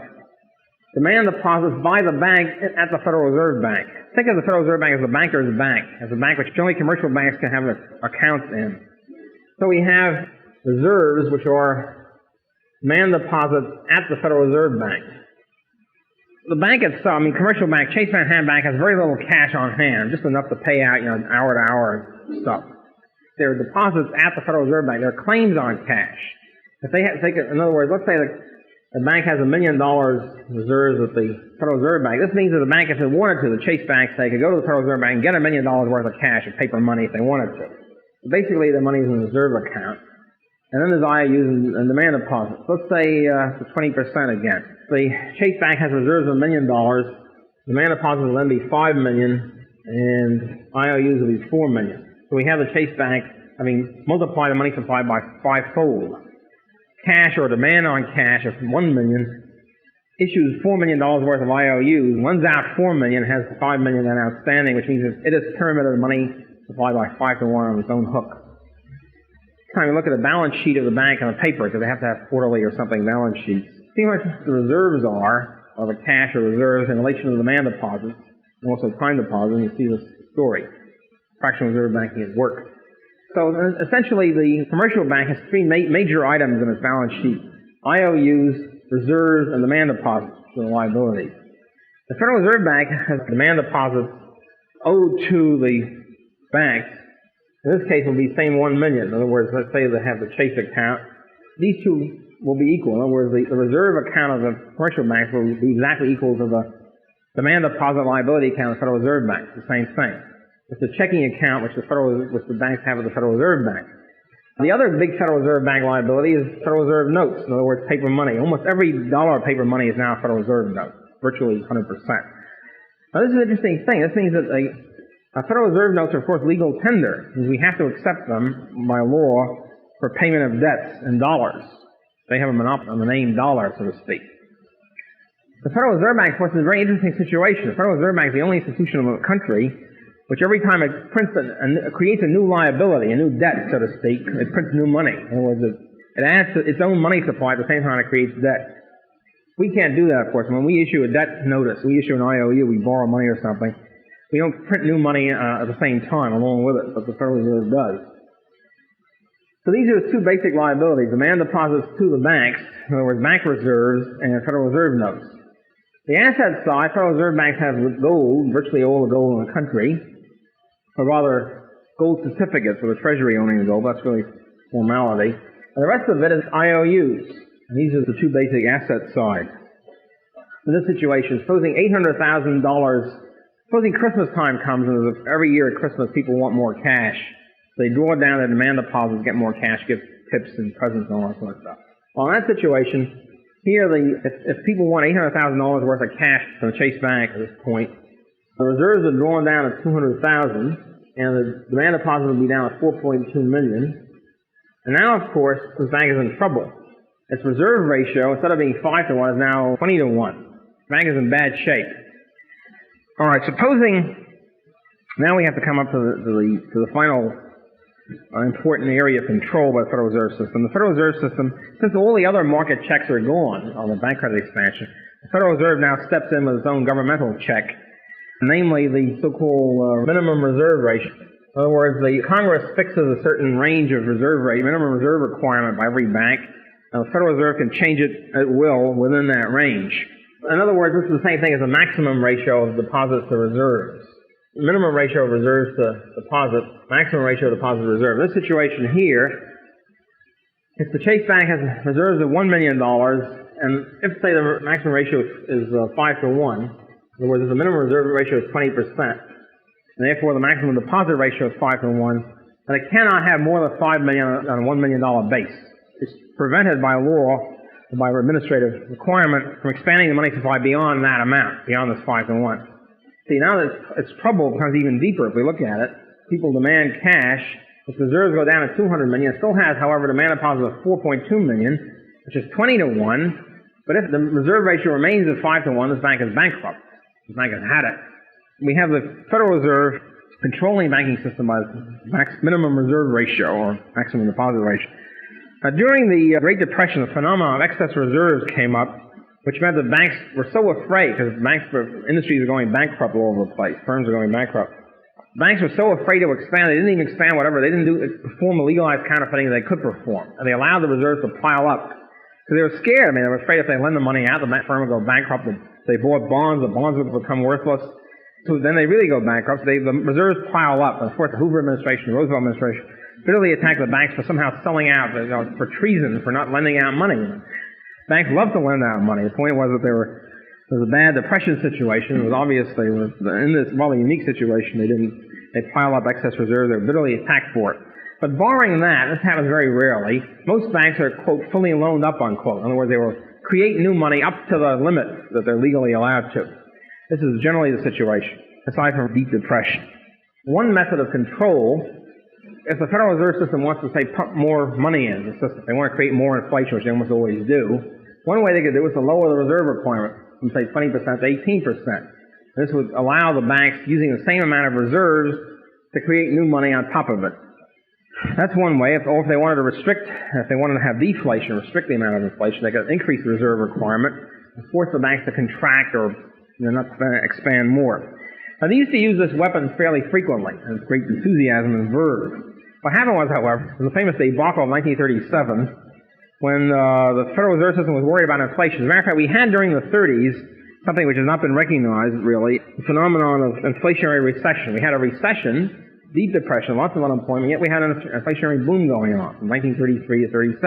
demand deposits by the bank at the Federal Reserve Bank. Think of the Federal Reserve Bank as a banker's bank, as a bank which only commercial banks can have their accounts in. So we have reserves, which are demand deposits at the Federal Reserve Bank. The bank itself, commercial bank, Chase Manhattan Bank has very little cash on hand, just enough to pay out, hour to hour stuff. There are deposits at the Federal Reserve Bank. There are claims on cash. If they have, in other words, let's say the bank has $1 million reserves at the Federal Reserve Bank. This means that the bank, if it wanted to, the Chase Bank, they could go to the Federal Reserve Bank and get $1 million worth of cash of paper money if they wanted to. So basically, the money is in the reserve account. And then there's IOUs and demand deposits. Let's say for 20% again. The Chase Bank has reserves of $1 million. Demand deposits will then be $5 million, and IOUs will be $4 million. So we have the Chase Bank, multiply the money supply by fivefold. Cash or demand on cash of $1 million issues $4 million worth of IOUs, lends out $4 million, has $5 million then outstanding, which means it has pyramided the money supply by 5 to 1 on its own hook. Time you look at the balance sheet of the bank on the paper, because they have to have quarterly or something balance sheets. See what the reserves are, or the cash or reserves in relation to the demand deposits, and also time deposits, and you see this story. fractional reserve banking has worked. So essentially, the commercial bank has three major items in its balance sheet: IOUs, reserves, and demand deposits for the liabilities. The Federal Reserve Bank has demand deposits owed to the banks. In this case, it will be the same $1 million. In other words, let's say they have the Chase account. These two will be equal. In other words, the reserve account of the commercial bank will be exactly equal to the demand deposit liability account of the Federal Reserve Bank. It's the same thing. It's the checking account which the banks have at the Federal Reserve Bank. The other big Federal Reserve Bank liability is Federal Reserve notes. In other words, paper money. Almost every dollar of paper money is now a Federal Reserve note, virtually 100%. Now, this is an interesting thing. This means that Federal Reserve notes are, of course, legal tender, and we have to accept them by law for payment of debts in dollars. They have a monopoly on the name dollar, so to speak. The Federal Reserve Bank, of course, is a very interesting situation. The Federal Reserve Bank is the only institution in the country which every time it creates a new liability, a new debt, so to speak, it prints new money. In other words, it adds to its own money supply at the same time it creates debt. We can't do that, of course. When we issue a debt notice, we issue an IOU, we borrow money or something, we don't print new money at the same time along with it, but the Federal Reserve does. So these are the two basic liabilities: demand deposits to the banks, in other words, bank reserves, and Federal Reserve notes. The asset side, Federal Reserve banks have gold, virtually all the gold in the country, or rather gold certificates for the Treasury owning the gold. That's really formality. And the rest of it is IOUs. And these are the two basic asset sides. In this situation, supposing $800,000, supposing Christmas time comes, and every year at Christmas people want more cash. They draw down their demand deposits, get more cash, give tips and presents and all that sort of stuff. Well, in that situation, here, if people want $800,000 worth of cash from the Chase Bank at this point, the reserves are drawn down to $200,000, and the demand deposit will be down to $4.2 million. And now, of course, this bank is in trouble. Its reserve ratio, instead of being 5 to 1, is now 20 to 1. The bank is in bad shape. All right, supposing now we have to come up to the final important area of control by the Federal Reserve System. The Federal Reserve System, since all the other market checks are gone on the bank credit expansion, the Federal Reserve now steps in with its own governmental check, namely the so-called minimum reserve ratio. In other words, the Congress fixes a certain range of reserve rate, minimum reserve requirement by every bank, and the Federal Reserve can change it at will within that range. In other words, this is the same thing as the maximum ratio of deposits to reserves. Minimum ratio of reserves to deposit, maximum ratio of deposit to reserve. In this situation here, if the Chase Bank has reserves of $1 million, and if, say, the maximum ratio is 5 to 1, in other words, if the minimum reserve ratio is 20%, and therefore the maximum deposit ratio is 5 to 1, then it cannot have more than $5 million on a $1 million base. It's prevented by law, by administrative requirement, from expanding the money supply beyond that amount, beyond this 5 to 1. See, now that its trouble becomes even deeper if we look at it. People demand cash. If reserves go down to $200 million, it still has, however, demand deposits of $4.2 million, which is 20 to 1. But if the reserve ratio remains at 5 to 1, this bank is bankrupt. This bank has had it. We have the Federal Reserve controlling the banking system by the minimum reserve ratio, or maximum deposit ratio. During the Great Depression, the phenomenon of excess reserves came up, which meant that banks were so afraid, because industries are going bankrupt all over the place, firms are going bankrupt. Banks were so afraid to expand, they didn't even expand whatever, they didn't perform the legalized counterfeiting they could perform. And they allowed the reserves to pile up. Because they were scared, they were afraid if they lend the money out, the firm would go bankrupt. If they bought bonds, the bonds would become worthless. So then they really go bankrupt. The reserves pile up. And of course, the Hoover administration, the Roosevelt administration, bitterly attacked the banks for somehow selling out, for treason, for not lending out money. Banks love to lend out money. The point was that there was a bad depression situation. It was obviously, in this rather unique situation, they pile up excess reserves. They were bitterly attacked for it. But barring that, this happens very rarely. Most banks are, quote, fully loaned up, unquote. In other words, they will create new money up to the limit that they're legally allowed to. This is generally the situation, aside from deep depression. One method of control, if the Federal Reserve System wants to, say, pump more money into the system, they want to create more inflation, which they almost always do, one way they could do is to lower the reserve requirement from, say, 20% to 18%. This would allow the banks, using the same amount of reserves, to create new money on top of it. That's one way. Or if they wanted to if they wanted to have deflation, restrict the amount of inflation, they could increase the reserve requirement and force the banks to contract or not expand more. Now, they used to use this weapon fairly frequently, and with great enthusiasm and verve. What happened was, however, the famous debacle of 1937, when the Federal Reserve System was worried about inflation. As a matter of fact, we had during the 30s something which has not been recognized, really, the phenomenon of inflationary recession. We had a recession, deep depression, lots of unemployment, yet we had an inflationary boom going on from 1933 to 37.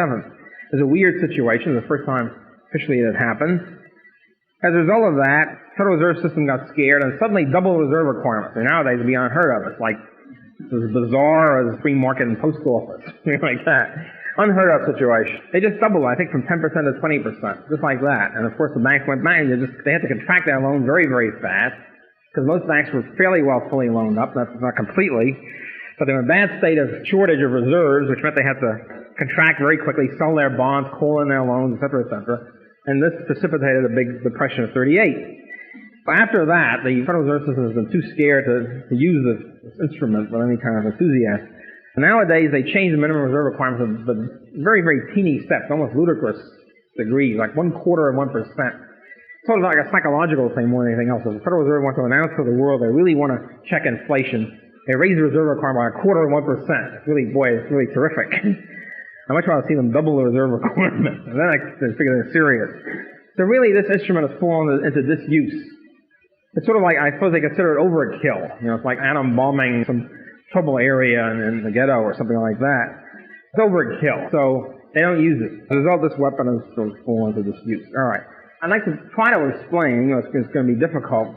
It was a weird situation, the first time officially it had happened. As a result of that, the Federal Reserve System got scared and suddenly doubled reserve requirements. And nowadays it would be unheard of. It's like as bizarre as free market and post office, something like that. Unheard of situation. They just doubled, I think, from 10% to 20%, just like that. And of course the banks went back and they had to contract their loan very, very fast, because most banks were fairly well fully loaned up, not completely, but they were in a bad state of shortage of reserves, which meant they had to contract very quickly, sell their bonds, call in their loans, et cetera, and this precipitated a big depression of 38. After that, the Federal Reserve System has been too scared to use this instrument with any kind of enthusiasm. And nowadays, they change the minimum reserve requirements to very, very teeny steps, almost ludicrous degrees, like 1/4 of 1%. Sort of like a psychological thing more than anything else. If the Federal Reserve wants to announce to the world they really want to check inflation, they raise the reserve requirement by 1/4 of 1%. It's really, boy, it's really terrific. I much rather see them double the reserve requirement. And then I figure they're serious. So really, this instrument has fallen into disuse. It's sort of like, I suppose they consider it overkill. You know, it's like atom bombing some trouble area in the ghetto or something like that. It's overkill. So they don't use it. As a result, this weapon has sort of fallen into disuse. All right. I'd like to try to explain, it's going to be difficult,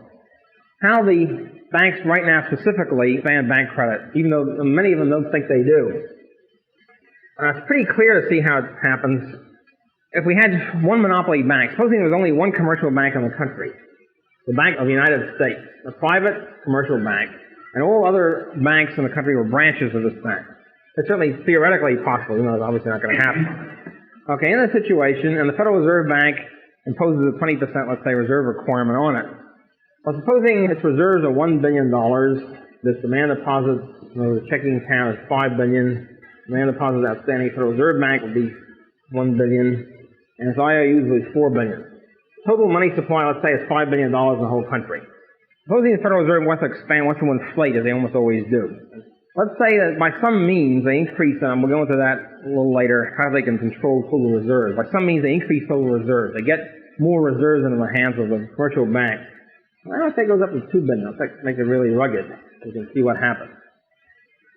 how the banks right now specifically ban bank credit, even though many of them don't think they do. It's pretty clear to see how it happens. If we had one monopoly bank, supposing there was only one commercial bank in the country, the Bank of the United States, a private commercial bank, and all other banks in the country were branches of this bank. It's certainly theoretically possible, even though it's obviously not going to happen. Okay, in this situation, and the Federal Reserve Bank imposes a 20%, let's say, reserve requirement on it. Well, supposing its reserves are $1 billion, this demand deposit, the checking account is $5 billion, demand deposit outstanding, Federal Reserve Bank would be $1 billion, and its IOUs would be $4 billion. Total money supply, let's say, is $5 billion in the whole country. Supposing the Federal Reserve wants to expand, wants to inflate, as they almost always do. Let's say that by some means they increase, and we'll go into that a little later, how they can control total reserves. By some means they increase total reserves. They get more reserves into the hands of the commercial bank. Well, let's say it goes up to $2 billion. Let's make it really rugged. You can see what happens.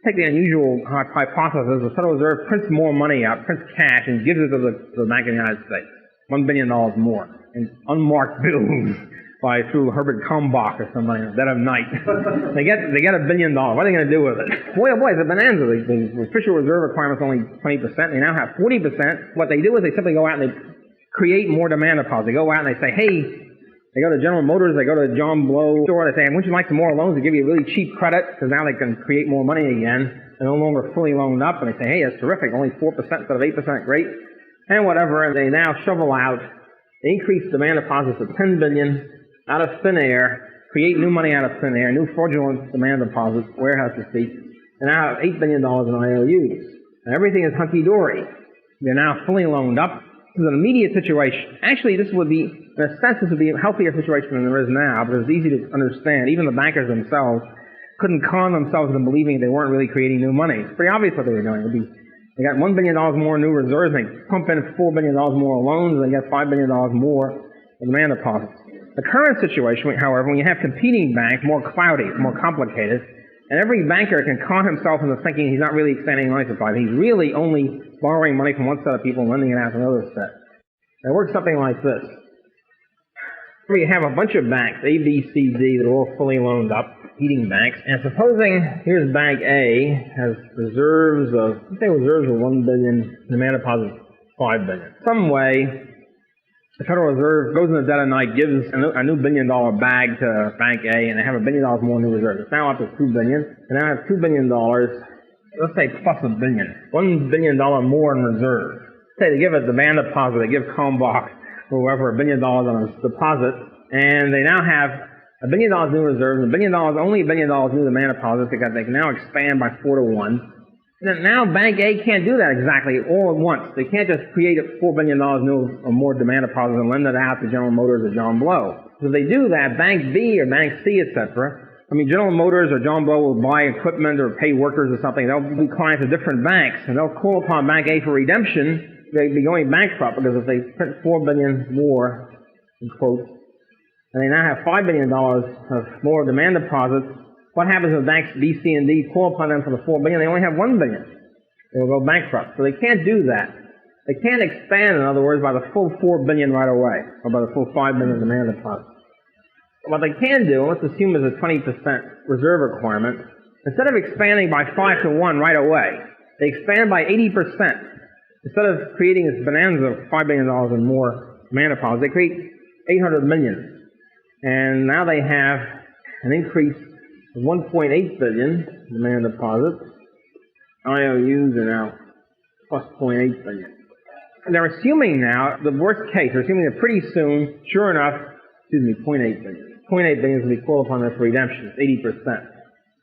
Take the unusual hypothesis, the Federal Reserve prints more money out, prints cash, and gives it to the Bank of the United States. $1 billion more in unmarked bills through Herbert Kalmbach or somebody dead of night. they get $1 billion. What are they going to do with it? Boy, oh boy, it's a bonanza. The official reserve requirement's only 20%. They now have 40%. What they do is they simply go out and they create more demand deposits. They go out and they say, hey, they go to General Motors, they go to John Blow store, they say, wouldn't you like some more loans? They give you a really cheap credit because now they can create more money again. They're no longer fully loaned up, and they say, hey, that's terrific, only 4% instead of 8%, great. And whatever, and they now shovel out, they increase demand deposits to $10 billion out of thin air, create new money out of thin air, new fraudulent demand deposits, warehouse receipts, and now have $8 billion in IOUs. And everything is hunky-dory. They're now fully loaned up. This is an immediate situation. Actually, this would be, in a sense, this would be a healthier situation than there is now, because it's easy to understand. Even the bankers themselves couldn't con themselves into believing they weren't really creating new money. It's pretty obvious what they were doing. They got $1 billion more new reserves, they pump in $4 billion more loans, and they get $5 billion more in demand deposits. The current situation, however, when you have competing banks, more cloudy, more complicated, and every banker can con himself into thinking he's not really expanding money supply. He's really only borrowing money from one set of people and lending it out to another set. It works something like this. Where you have a bunch of banks, A, B, C, D, that are all fully loaned up, competing banks, and supposing here's Bank A has reserves of, let's say reserves of $1 billion, demand deposits $5 billion. Some way, the Federal Reserve goes in the dead of night, gives a new $1 billion bag to Bank A, and they have $1 billion more new reserves. It's now up to $2 billion. They now have $2 billion, let's say plus $1 billion. $1 billion more in reserves. Say they give a demand deposit, they give Kalmbach or whoever $1 billion on a deposit, and they now have $1 billion new reserves, only $1 billion new demand deposits, because they can now expand by 4 to 1. Now Bank A can't do that exactly all at once. They can't just create $4 billion new or more demand deposits and lend it out to General Motors or John Blow. So if they do that, Bank B or Bank C, etc., I mean, General Motors or John Blow will buy equipment or pay workers or something. They'll be clients of different banks, and they'll call upon Bank A for redemption. They'd be going bankrupt because if they print $4 billion more, in quotes, and they now have $5 billion of more demand deposits, what happens if banks B, C, and D call upon them for the $4 billion? They only have $1 billion. They will go bankrupt. So they can't do that. They can't expand, in other words, by the full $4 billion right away, or by the full $5 billion demand deposit. What they can do, let's assume is a 20% reserve requirement, instead of expanding by 5 to 1 right away, they expand by 80%. Instead of creating this bonanza of $5 billion and more demand deposits, they create $800 million. And now they have an increase of $1.8 billion demand deposits. IOUs are now plus $0.8 billion. And they're assuming now, the worst case, they're assuming that pretty soon, sure enough, $0.8 billion. $0.8 billion is going to be called upon there for redemption, 80%.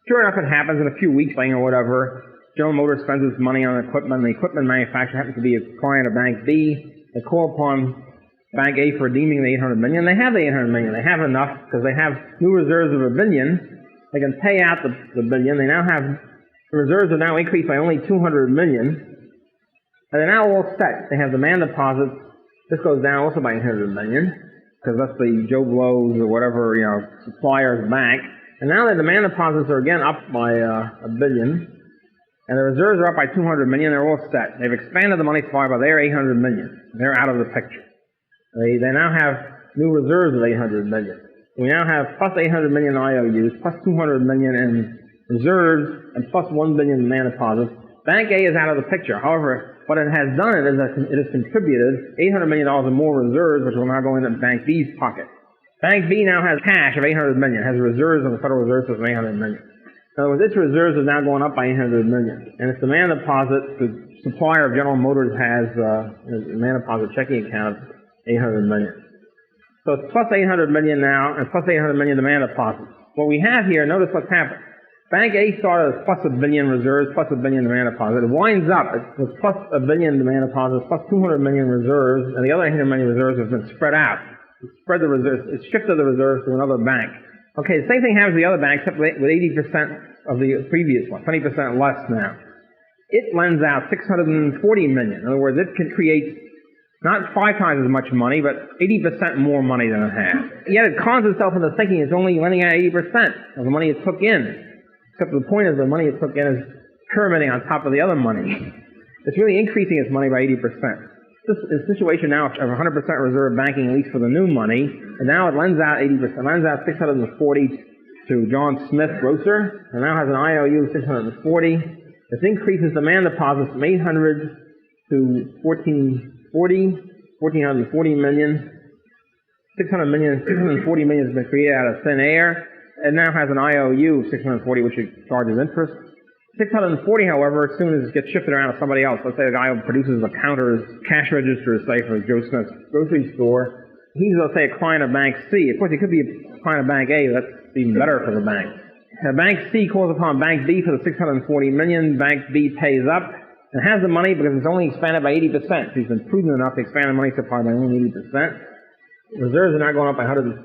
Sure enough, it happens in a few weeks, or whatever. General Motors spends its money on equipment, and the equipment manufacturer happens to be a client of Bank B. They call upon Bank A for redeeming the $800 million. They have the $800 million. They have enough because they have new reserves of $1 billion. They can pay out the billion. They now have, the reserves have now increased by only $200 million. And they're now all set. They have demand deposits. This goes down also by $800 million. Because that's the Joe Blow's or whatever, supplier's bank. And now the demand deposits are again up by $1 billion. And the reserves are up by $200 million. They're all set. They've expanded the money supply by their $800 million. They're out of the picture. They now have new reserves of $800 million. We now have plus $800 million IOUs, plus $200 million in reserves, and plus $1 billion demand deposits. Bank A is out of the picture. However, what it has done is that it has contributed $800 million in more reserves, which will now go into Bank B's pocket. Bank B now has cash of $800 million, has reserves of the Federal Reserve System of $800 million. In other words, its reserves are now going up by $800 million. And its demand deposit, the supplier of General Motors has a demand deposit checking account of $800 million. So it's plus $800 million now, and plus $800 million demand deposits. What we have here, notice what's happened. Bank A started as plus $1 billion reserves, plus $1 billion demand deposit. It winds up with plus $1 billion demand deposits, plus $200 million reserves, and the other $800 million reserves has been spread out. It's spread the reserves, it's shifted the reserves to another bank. Okay, the same thing happens to the other bank, except with 80% of the previous one, 20% less now. It lends out $640 million. In other words, it can create not 5 times as much money, but 80% more money than it has. Yet it cons itself into thinking it's only lending out 80% of the money it took in. Except the point is the money it took in is pyramiding on top of the other money. It's really increasing its money by 80%. This is a situation now of 100% reserve banking, at least for the new money, and now it lends out 80%. It lends out $640 to John Smith, grocer, and now has an IOU of $640. This increases demand deposits from $800 to $1,440 million. $640 million has been created out of thin air. It now has an IOU of $640, which it charges interest. $640, however, as soon as it gets shifted around to somebody else, let's say the guy who produces the counters, cash registers, say, for Joe Smith's grocery store, he's, let's say, a client of Bank C. Of course, he could be a client of Bank A. That's even better for the bank. Bank C calls upon Bank B for the $640 million. Bank B pays up and has the money because it's only expanded by 80%. So he's been prudent enough to expand the money supply by only 80%. Reserves are now going up by 160.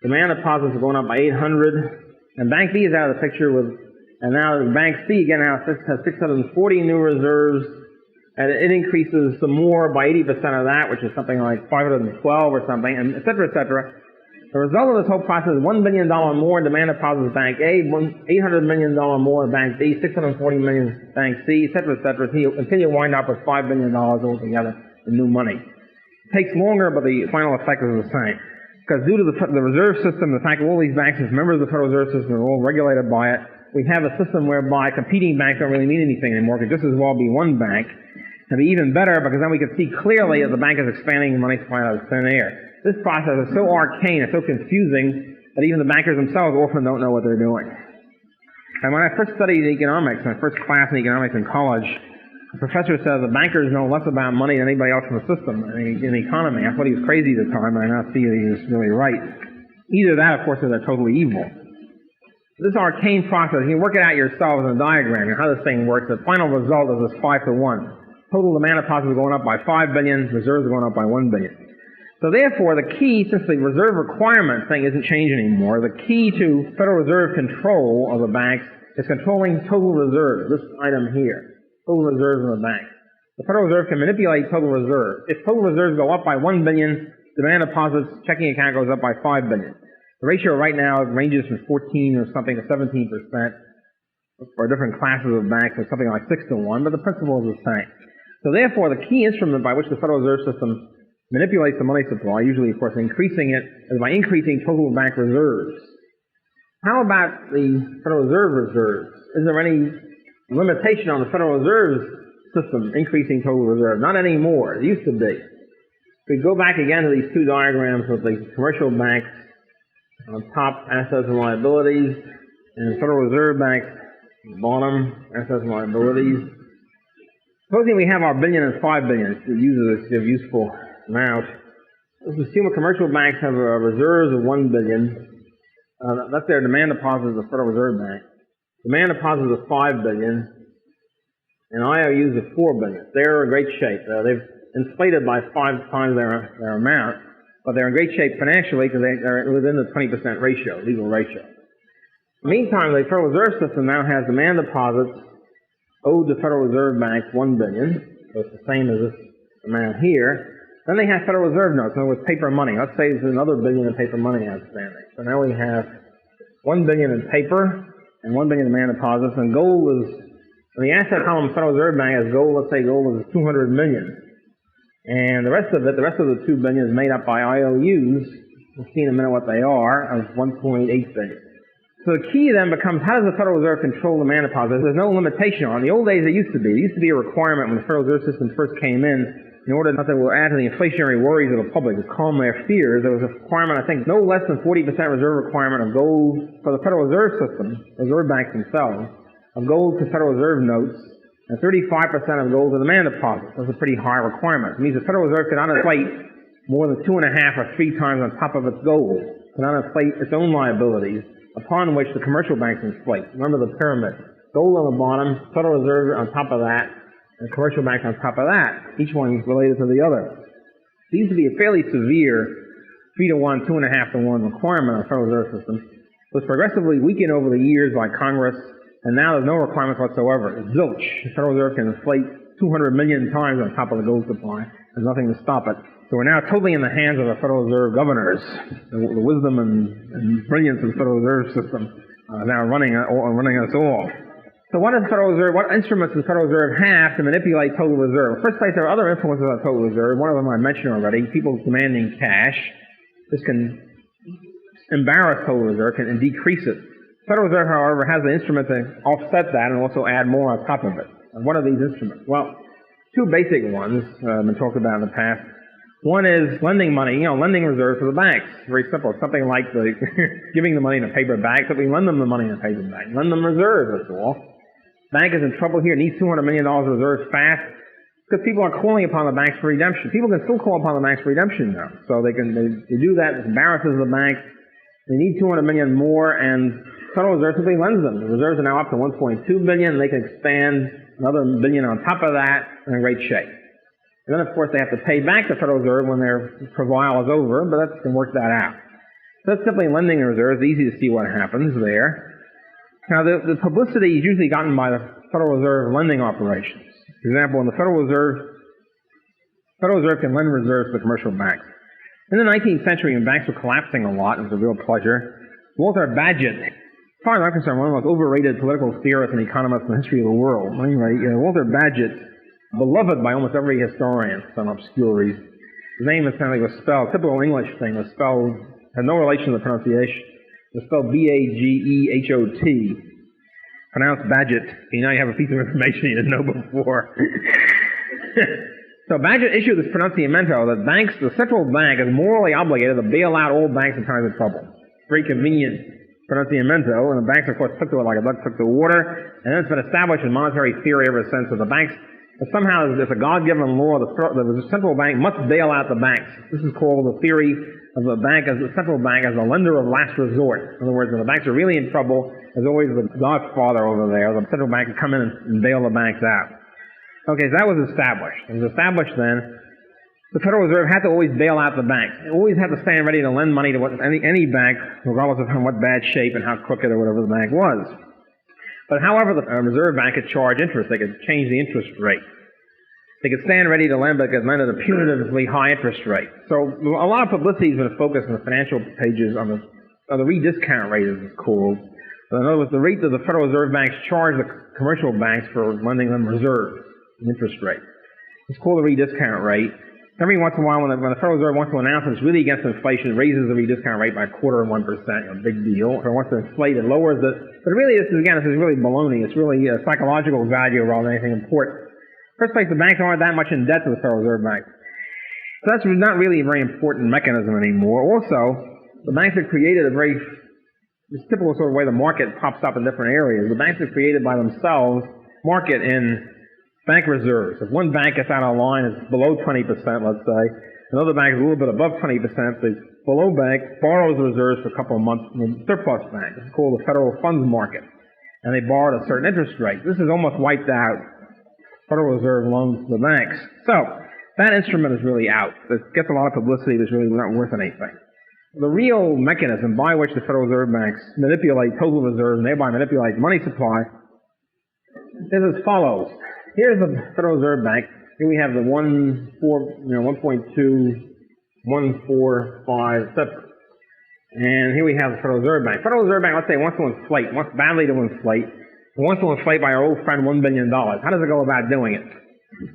Demand deposits are going up by 800. And Bank B is out of the picture with, and now Bank C again has 640 new reserves, and it increases some more by 80% of that, which is something like 512 or something, and et cetera, et cetera. The result of this whole process is $1 billion more in demand deposits Bank A, $800 million more Bank B, $640 million Bank C, et cetera, until you wind up with $5 billion altogether in new money. It takes longer, but the final effect is the same. Because due to the reserve system, the fact that all these banks as members of the Federal Reserve System are all regulated by it, we have a system whereby competing banks don't really mean anything anymore. It could just as well be one bank. It'd be even better because then we could see clearly that the bank is expanding the money supply out of thin air. This process is so arcane, it's so confusing, that even the bankers themselves often don't know what they're doing. And when I first studied economics, my first class in economics in college, the professor said the bankers know less about money than anybody else in the system, in the economy. I thought he was crazy at the time, and I now see that he was really right. Either that, of course, or they're totally evil. This arcane process, you can work it out yourselves in a diagram, how this thing works. The final result is this 5 to 1. Total demand deposits are going up by $5 billion, reserves are going up by $1 billion. So therefore, the key, since the reserve requirement thing isn't changing anymore, the key to Federal Reserve control of the banks is controlling total reserves, this item here, total reserves of the bank. The Federal Reserve can manipulate total reserves. If total reserves go up by $1 billion, demand deposits, checking account goes up by $5 billion. The ratio right now ranges from 14 or something to 17%. For different classes of banks, it's something like 6 to 1, but the principle is the same. So therefore, the key instrument by which the Federal Reserve System manipulates the money supply, usually, of course, increasing it, is by increasing total bank reserves. How about the Federal Reserve reserves? Is there any limitation on the Federal Reserve System increasing total reserve? Not anymore. It used to be. If we go back again to these two diagrams with the commercial banks on top, assets and liabilities, and Federal Reserve banks on the bottom, assets and liabilities. Supposing we have our billion and $5 billion to use as a useful amount. Let's assume commercial banks have reserves of $1 billion. That's their demand deposits of the Federal Reserve Bank. Demand deposits of $5 billion, and IOUs of $4 billion. They're in great shape. They've inflated by 5 times their amount, but they're in great shape financially because they're within the 20% ratio, legal ratio. Meantime, the Federal Reserve System now has demand deposits owed to Federal Reserve Bank $1 billion, so it's the same as this amount here. Then they have Federal Reserve notes, in other words, paper money. Let's say there's another $1 billion in paper money outstanding. So now we have $1 billion in paper and $1 billion in demand deposits, and gold is, in the asset column of Federal Reserve Bank has gold, let's say gold is $200 million. And the rest of it, the rest of the $2 billion is made up by IOUs, we'll see in a minute what they are, of $1.8 billion. So the key then becomes, how does the Federal Reserve control demand deposits? There's no limitation on it. In the old days, it used to be. It used to be a requirement when the Federal Reserve System first came in order not to add to the inflationary worries of the public, to calm their fears. There was a requirement, I think, no less than 40% reserve requirement of gold for the Federal Reserve System, reserve banks themselves, of gold to Federal Reserve notes, and 35% of gold to demand deposits. That's a pretty high requirement. It means the Federal Reserve cannot inflate more than 2.5 or 3 times on top of its gold, cannot inflate its own liabilities, upon which the commercial banks inflate. Remember the pyramid. Gold on the bottom, Federal Reserve on top of that, and commercial banks on top of that. Each one related to the other. It used to be a fairly severe 3 to 1, 2.5 to 1 requirement on the Federal Reserve System. It was progressively weakened over the years by Congress, and now there's no requirements whatsoever. It's zilch. The Federal Reserve can inflate 200 million times on top of the gold supply. There's nothing to stop it. So we're now totally in the hands of the Federal Reserve governors. The wisdom and brilliance of the Federal Reserve System now running us all. So what does the Federal Reserve, what instruments does the Federal Reserve have to manipulate total reserve? First place, there are other influences on total reserve. One of them I mentioned already, people demanding cash. This can embarrass total reserve and decrease it. The Federal Reserve, however, has the instrument to offset that and also add more on top of it. And what are these instruments? Well, 2 basic ones have been talked about in the past. One is lending money, lending reserves to the banks. Very simple. It's something like the giving the money in a paper bag, so we lend them the money in a paper bag. Lend them reserves, that's all. Bank is in trouble here, needs $200 million reserves fast, because people are calling upon the banks for redemption. People can still call upon the banks for redemption now. So they do that, it embarrasses the bank. They need $200 million more, and Federal Reserve simply lends them. The reserves are now up to $1.2 billion, and they can expand another $1 billion on top of that in great shape. And then, of course, they have to pay back the Federal Reserve when their travail is over, but that can work that out. So that's simply lending the reserves. It's easy to see what happens there. Now, the publicity is usually gotten by the Federal Reserve lending operations. For example, in the Federal Reserve can lend reserves to the commercial banks. In the 19th century, when banks were collapsing a lot, it was a real pleasure, Walter Bagehot, as far as I'm concerned, one of the most overrated political theorists and economists in the history of the world. Anyway, Walter Bagehot, beloved by almost every historian for some obscure reason. His name was spelled, typical English thing, was spelled, had no relation to the pronunciation. It was spelled B-A-G-E-H-O-T. Pronounced Bagehot. Now you have a piece of information you didn't know before. So Bagehot issued this pronunciamento that the central bank is morally obligated to bail out all banks in times of trouble. Very convenient pronunciamento, and the banks, of course, took to it like a duck took to water, and then it's been established in monetary theory ever since that the banks, somehow there's a God-given law, the central bank must bail out the banks. This is called the theory of the bank as the central bank as a lender of last resort. In other words, when the banks are really in trouble, there's always the godfather over there. The central bank can come in and bail the banks out. Okay, so that was established. It was established then the Federal Reserve had to always bail out the banks. It always had to stand ready to lend money to any bank, regardless of what bad shape and how crooked or whatever the bank was. But however, the Reserve Bank could charge interest. They could change the interest rate. They could stand ready to lend, but they could lend at a punitively high interest rate. So a lot of publicity has been focused on the financial pages on the rediscount rate, as it's called. In other words, the rate that the Federal Reserve banks charge the commercial banks for lending them reserves, the interest rate. It's called the rediscount rate. Every once in a while, when the Federal Reserve wants to announce it's really against inflation, it raises the rediscount rate by 0.25%, a big deal. If it wants to inflate, it lowers it. But really, this is really baloney. It's really a psychological value rather than anything important. First place, the banks aren't that much in debt to the Federal Reserve Bank. So that's not really a very important mechanism anymore. Also, the banks have created it's typical sort of way the market pops up in different areas. The banks have created by themselves market in bank reserves. If one bank gets out of line, it's below 20%, let's say. Another bank is a little bit above 20%. The below bank borrows reserves for a couple of months from the surplus bank. It's called the federal funds market. And they borrow at a certain interest rate. This is almost wiped out Federal Reserve loans to the banks. So, that instrument is really out. It gets a lot of publicity that's really not worth anything. The real mechanism by which the Federal Reserve banks manipulate total reserves and thereby manipulate the money supply is as follows. Here's the Federal Reserve Bank. Here we have the 1.2, 1.45, etc. And here we have the Federal Reserve Bank. Federal Reserve Bank, let's say, wants badly to inflate. It wants to inflate by our old friend $1 billion. How does it go about doing it?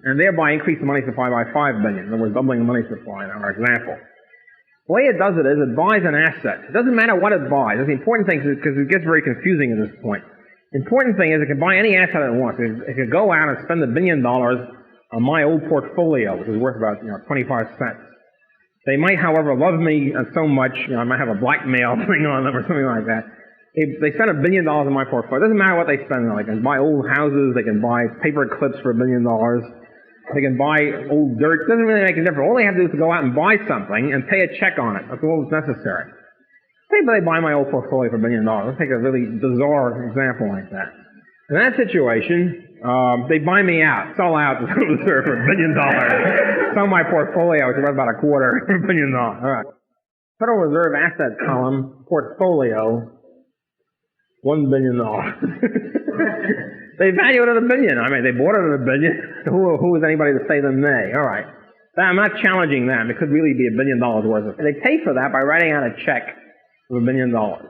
And thereby increase the money supply by $5 billion. In other words, doubling the money supply in our example. The way it does it is it buys an asset. It doesn't matter what it buys. That's the important thing, because it gets very confusing at this point. The important thing is it can buy any asset it wants. It could go out and spend $1 billion on my old portfolio, which is worth about 25 cents. They might, however, love me so much, I might have a blackmail thing on them or something like that. They spend $1 billion on my portfolio. It doesn't matter what they spend on. They can buy old houses. They can buy paper clips for $1 billion. They can buy old dirt. It doesn't really make a difference. All they have to do is to go out and buy something and pay a check on it. That's all that's necessary. Say they buy my old portfolio for $1 billion. Let's take a really bizarre example like that. In that situation, they buy me out, sell out the Federal Reserve for $1 billion. Sell my portfolio, which is worth about a quarter, $1 billion. All right. Federal Reserve asset column, portfolio, $1 billion. They value it at $1 billion. I mean, they bought it at $1 billion. Who is anybody to say them nay? All right. I'm not challenging them. It could really be $1 billion worth of it. They pay for that by writing out a check of $1 billion. Now,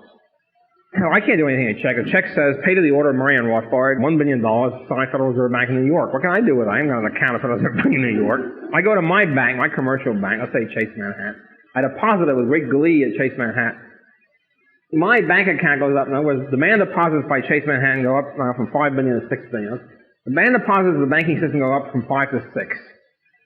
I can't do anything in a check. A check says, pay to the order of Murray and Rothbard, $1 billion, signed Federal Reserve Bank in New York. What can I do with it? I ain't got an account of Federal Reserve Bank in New York. I go to my bank, my commercial bank, let's say Chase Manhattan. I deposit it with great glee at Chase Manhattan. My bank account goes up. In other words, demand deposits by Chase Manhattan go up from $5 billion to $6 billion. Demand deposits of the banking system go up from 5 to 6.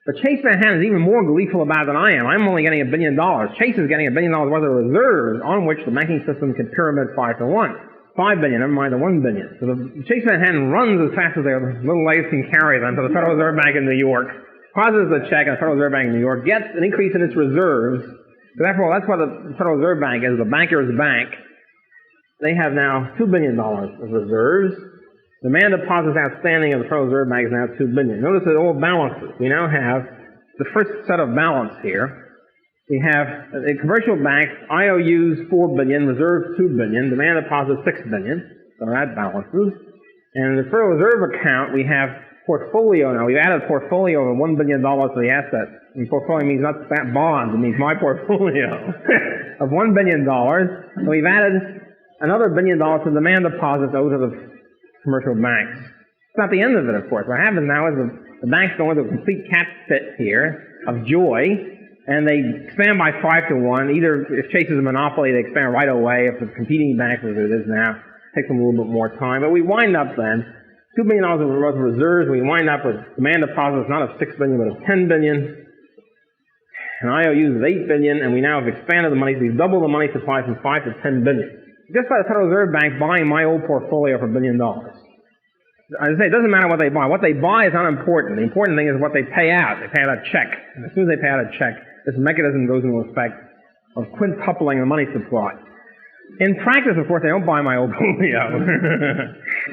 But Chase Manhattan is even more gleeful about it than I am. I'm only getting $1 billion. Chase is getting $1 billion worth of reserves on which the banking system can pyramid 5 to 1. $5 billion, never mind the $1 billion. So the Chase Manhattan runs as fast as their little legs can carry them to the Federal Reserve Bank in New York, deposits the check at the Federal Reserve Bank in New York, gets an increase in its reserves. So therefore, that's what the Federal Reserve Bank is, the banker's bank. They have now $2 billion of reserves. Demand deposits outstanding of the Federal Reserve Bank is now $2 billion. Notice it all balances. We now have the first set of balance here. We have a commercial bank, IOUs $4 billion, reserves $2 billion, demand deposits $6 billion. So that balances. And in the Federal Reserve account, we have portfolio now. We've added portfolio of $1 billion to the assets. And portfolio means not that bonds, it means my portfolio of $1 billion. So we've added another $1 billion to demand deposits owed to the commercial banks. It's not the end of it, of course. What happens now is the banks go into a complete cat fit here of joy, and they expand by 5 to 1. Either if Chase is a monopoly, they expand right away. If the competing banks, as it is now, it takes them a little bit more time. But we wind up then $2 billion worth of reserves. We wind up with demand deposits not of $6 billion, but of $10 billion. And IOUs of $8 billion, and we now have expanded the money. So we've doubled the money supply from 5 to $10 billion. Just by the Federal Reserve Bank buying my old portfolio for $1 billion. As I say, it doesn't matter what they buy. What they buy is unimportant. The important thing is what they pay out. They pay out a check. And as soon as they pay out a check, this mechanism goes into effect of quintupling the money supply. In practice, of course, they don't buy my old portfolio.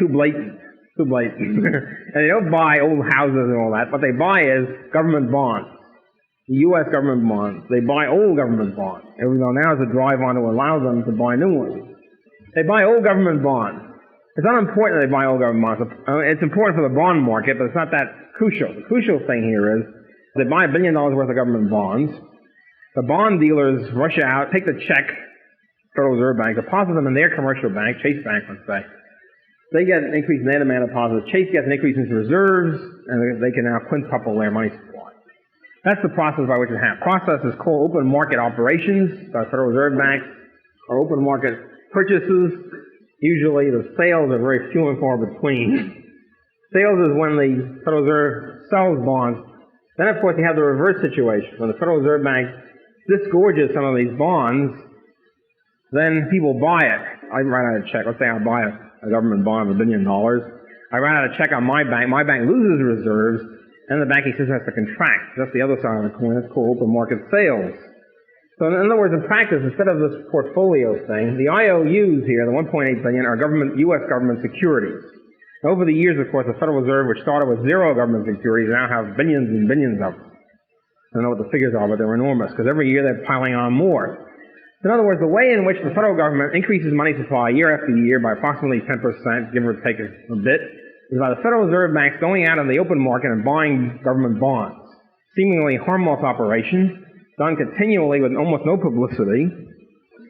Too blatant. Too blatant. And they don't buy old houses and all that. What they buy is government bonds. U.S. government bonds. They buy old government bonds, even though now is a drive-on to allow them to buy new ones. They buy old government bonds. It's not important that they buy old government bonds. It's important for the bond market, but it's not that crucial. The crucial thing here is they buy $1 billion worth of government bonds. The bond dealers rush out, take the check, Federal Reserve Bank, deposit them in their commercial bank, Chase Bank, let's say. They get an increase in their demand deposits. Chase gets an increase in reserves, and they can now quintuple their money supply. That's the process by which it happens. The process is called open market operations by Federal Reserve banks, or open market purchases. Usually the sales are very few and far between. Sales is when the Federal Reserve sells bonds. Then, of course, you have the reverse situation. When the Federal Reserve Bank disgorges some of these bonds, then people buy it. I write out a check. Let's say I buy a government bond of $1 billion. I write out a check on my bank. My bank loses reserves, and the banking system has to contract. That's the other side of the coin. It's called open market sales. So in other words, in practice, instead of this portfolio thing, the IOUs here, the $1.8 billion, are U.S. government securities. Over the years, of course, the Federal Reserve, which started with 0 government securities, now have billions and billions of them. I don't know what the figures are, but they're enormous, because every year they're piling on more. In other words, the way in which the federal government increases money supply year after year by approximately 10%, give or take a bit, is by the Federal Reserve banks going out in the open market and buying government bonds. Seemingly harmless operation, done continually with almost no publicity.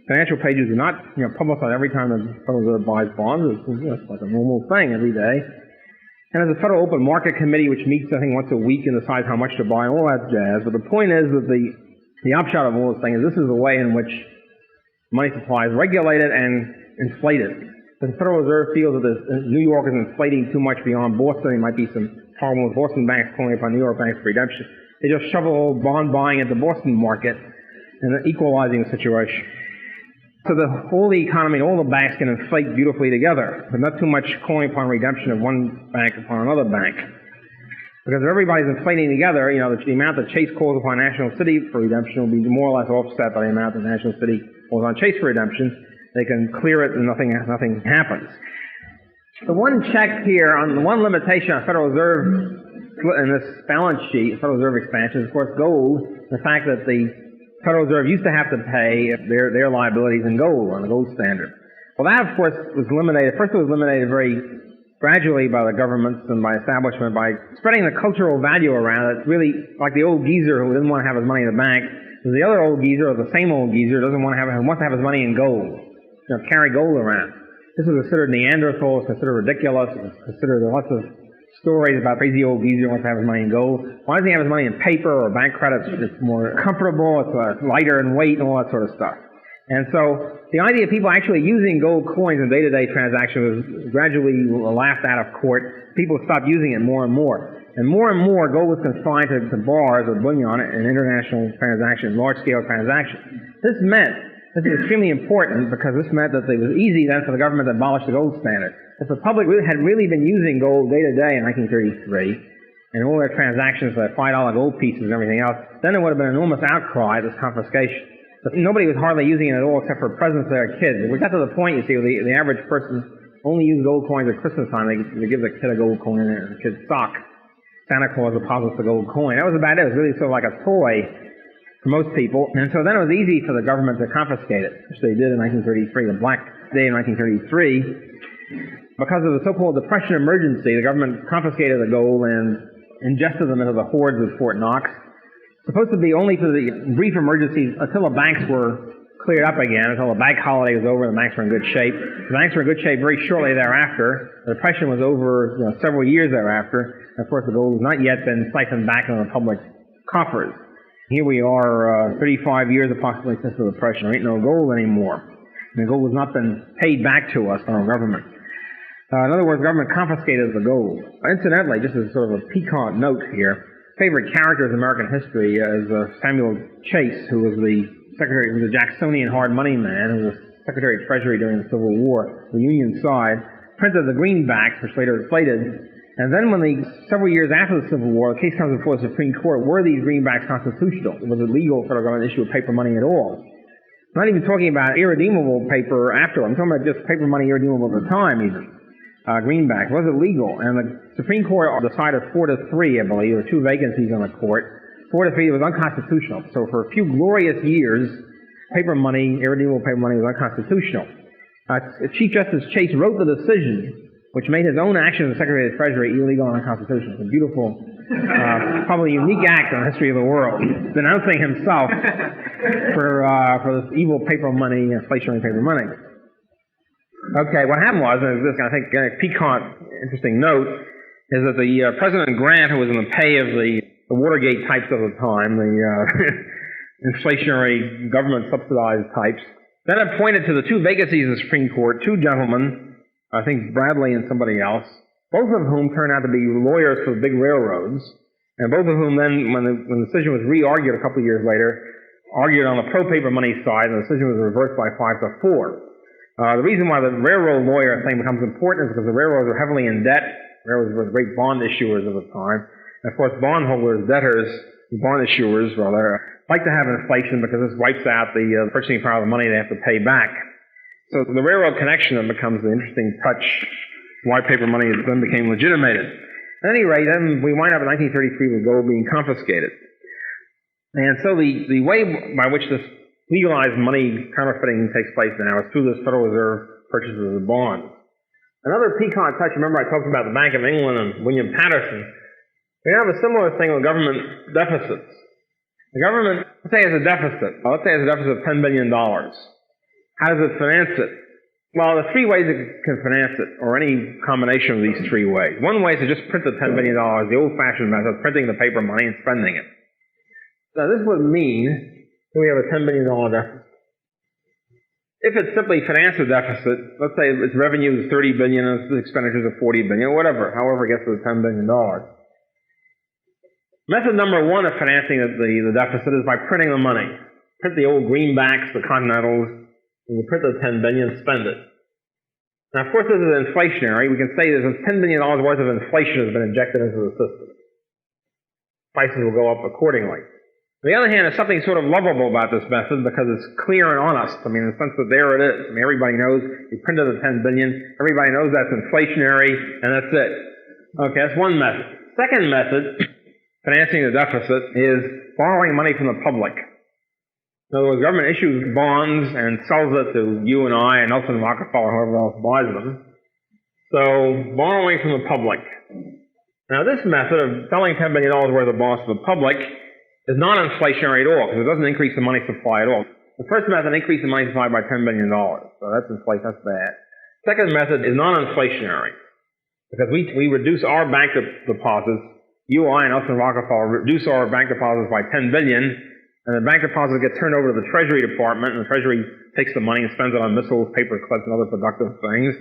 Financial pages do not, publicize every time the Federal Reserve buys bonds. It's like a normal thing every day. And there's a Federal Open Market Committee which meets, I think, once a week and decides how much to buy and all that jazz. But the point is that the upshot of all this thing is this is the way in which money supply is regulated and inflated. The Federal Reserve feels that New York is inflating too much beyond Boston. There might be some problem with Boston banks calling upon New York banks for redemption. They just shovel all bond buying into the Boston market and then equalizing the situation. So all the economy, all the banks can inflate beautifully together, but not too much calling upon redemption of one bank upon another bank. Because if everybody's inflating together, the amount that Chase calls upon National City for redemption will be more or less offset by the amount that National City calls on Chase for redemption. They can clear it and nothing happens. The one check here on the one limitation on Federal Reserve in this balance sheet, Federal Reserve expansion, is of course gold. The fact that the Federal Reserve used to have to pay their liabilities in gold on the gold standard. Well, that of course was eliminated. First, it was eliminated very gradually by the governments and by establishment by spreading the cultural value around. It's really like the old geezer who didn't want to have his money in the bank. There's the other old geezer, or the same old geezer, wants to have his money in gold. Carry gold around. This was considered Neanderthal. It's considered ridiculous. It's considered lots of stories about crazy old geezer who wants to have his money in gold. Why doesn't he have his money in paper or bank credits? It's more comfortable. It's lighter in weight and all that sort of stuff. And so the idea of people actually using gold coins in day-to-day transactions was gradually laughed out of court. People stopped using it more and more. And more, gold was confined to bars or bullion in international transactions, large-scale transactions. This is extremely important because this meant that it was easy then for the government to abolish the gold standard. If the public had really been using gold day to day in 1933, and all their transactions for $5 gold pieces and everything else, then there would have been an enormous outcry at this confiscation. But nobody was hardly using it at all except for presents to their kids. We got to the point, you see, where the average person only used gold coins at Christmas time. They give the kid a gold coin in the kid's sock. Santa Claus deposits the gold coin. That was about it. It was really sort of like a toy for most people. And so then it was easy for the government to confiscate it, which they did in 1933, the Black Day in 1933. Because of the so-called Depression emergency, the government confiscated the gold and ingested them into the hoards of Fort Knox. Supposed to be only for the brief emergencies until the banks were cleared up again, until the bank holiday was over and the banks were in good shape. The banks were in good shape very shortly thereafter. The Depression was over several years thereafter. And of course, the gold has not yet been siphoned back into the public coffers. Here we are 35 years approximately since the Depression. There ain't no gold anymore. And the gold has not been paid back to us by our government. In other words, the government confiscated the gold. Incidentally, just as sort of a piquant note here, favorite character in American history is Samuel Chase, who was the Jacksonian hard money man, who was Secretary of Treasury during the Civil War, the Union side, printed the greenbacks, which later inflated. And then several years after the Civil War, the case comes before the Supreme Court, were these greenbacks constitutional? Was it legal for the government to issue paper money at all? I'm not even talking about irredeemable paper after. I'm talking about just paper money irredeemable at the time even. Greenback. Was it legal? And the Supreme Court decided 4-3, I believe. There were 2 vacancies on the court. 4 to 3, it was unconstitutional. So for a few glorious years, paper money, irredeemable paper money, was unconstitutional. Chief Justice Chase wrote the decision, which made his own action as Secretary of the Treasury illegal and unconstitutional. It's a beautiful, probably unique act in the history of the world, denouncing himself for this evil paper money, inflationary paper money. Okay, what happened was, and this, I think, a piquant, interesting note, is that the President Grant, who was in the pay of the Watergate types of the time, the inflationary government-subsidized types, then appointed to the 2 vacancies in the Supreme Court 2 gentlemen, I think Bradley and somebody else, both of whom turned out to be lawyers for the big railroads, and both of whom then, when the decision was re-argued a couple of years later, argued on the pro-paper money side, and the decision was reversed by 5 to 4. The reason why the railroad lawyer thing becomes important is because the railroads were heavily in debt. Railroads were the great bond issuers of the time. And of course, bondholders, debtors, bond issuers, rather, like to have inflation because this wipes out the purchasing power of the money they have to pay back. So the railroad connection then becomes the interesting touch why paper money then became legitimated. At any rate, then we wind up in 1933 with gold being confiscated. And so the way by which this legalized money counterfeiting takes place now is through this Federal Reserve purchases of bonds. Another piquant touch, remember I talked about the Bank of England and William Patterson. We have a similar thing with government deficits. The government, let's say, has a deficit. Let's say it has a deficit of $10 billion. How does it finance it? Well, there are 3 ways it can finance it, or any combination of these 3 ways. One way is to just print the $10 billion, the old-fashioned method, printing the paper money and spending it. Now, this would mean that we have a $10 billion deficit. If it simply financed a deficit, let's say its revenue is $30 billion and its expenditures are $40 billion, whatever, however it gets to the $10 billion. Method number 1 of financing the deficit is by printing the money. Print the old greenbacks, the continentals, and you print the $10 billion, spend it. Now, of course, this is inflationary. We can say that $10 billion worth of inflation has been injected into the system. Prices will go up accordingly. On the other hand, there's something sort of lovable about this method because it's clear and honest. I mean, in the sense that there it is. I mean, everybody knows you printed the $10 billion. Everybody knows that's inflationary, and that's it. Okay, that's one method. Second method, financing the deficit, is borrowing money from the public. In other words, the government issues bonds and sells it to you and I and Nelson Rockefeller, whoever else buys them. So, borrowing from the public. Now, this method of selling $10 billion worth of bonds to the public is not inflationary at all, because it doesn't increase the money supply at all. The first method increased the money supply by $10 billion, so that's inflation, that's bad. Second method is non-inflationary, because we reduce our bank deposits, you, I, and Nelson Rockefeller reduce our bank deposits by $10 billion, and the bank deposits get turned over to the Treasury Department, and the Treasury takes the money and spends it on missiles, paper clips, and other productive things.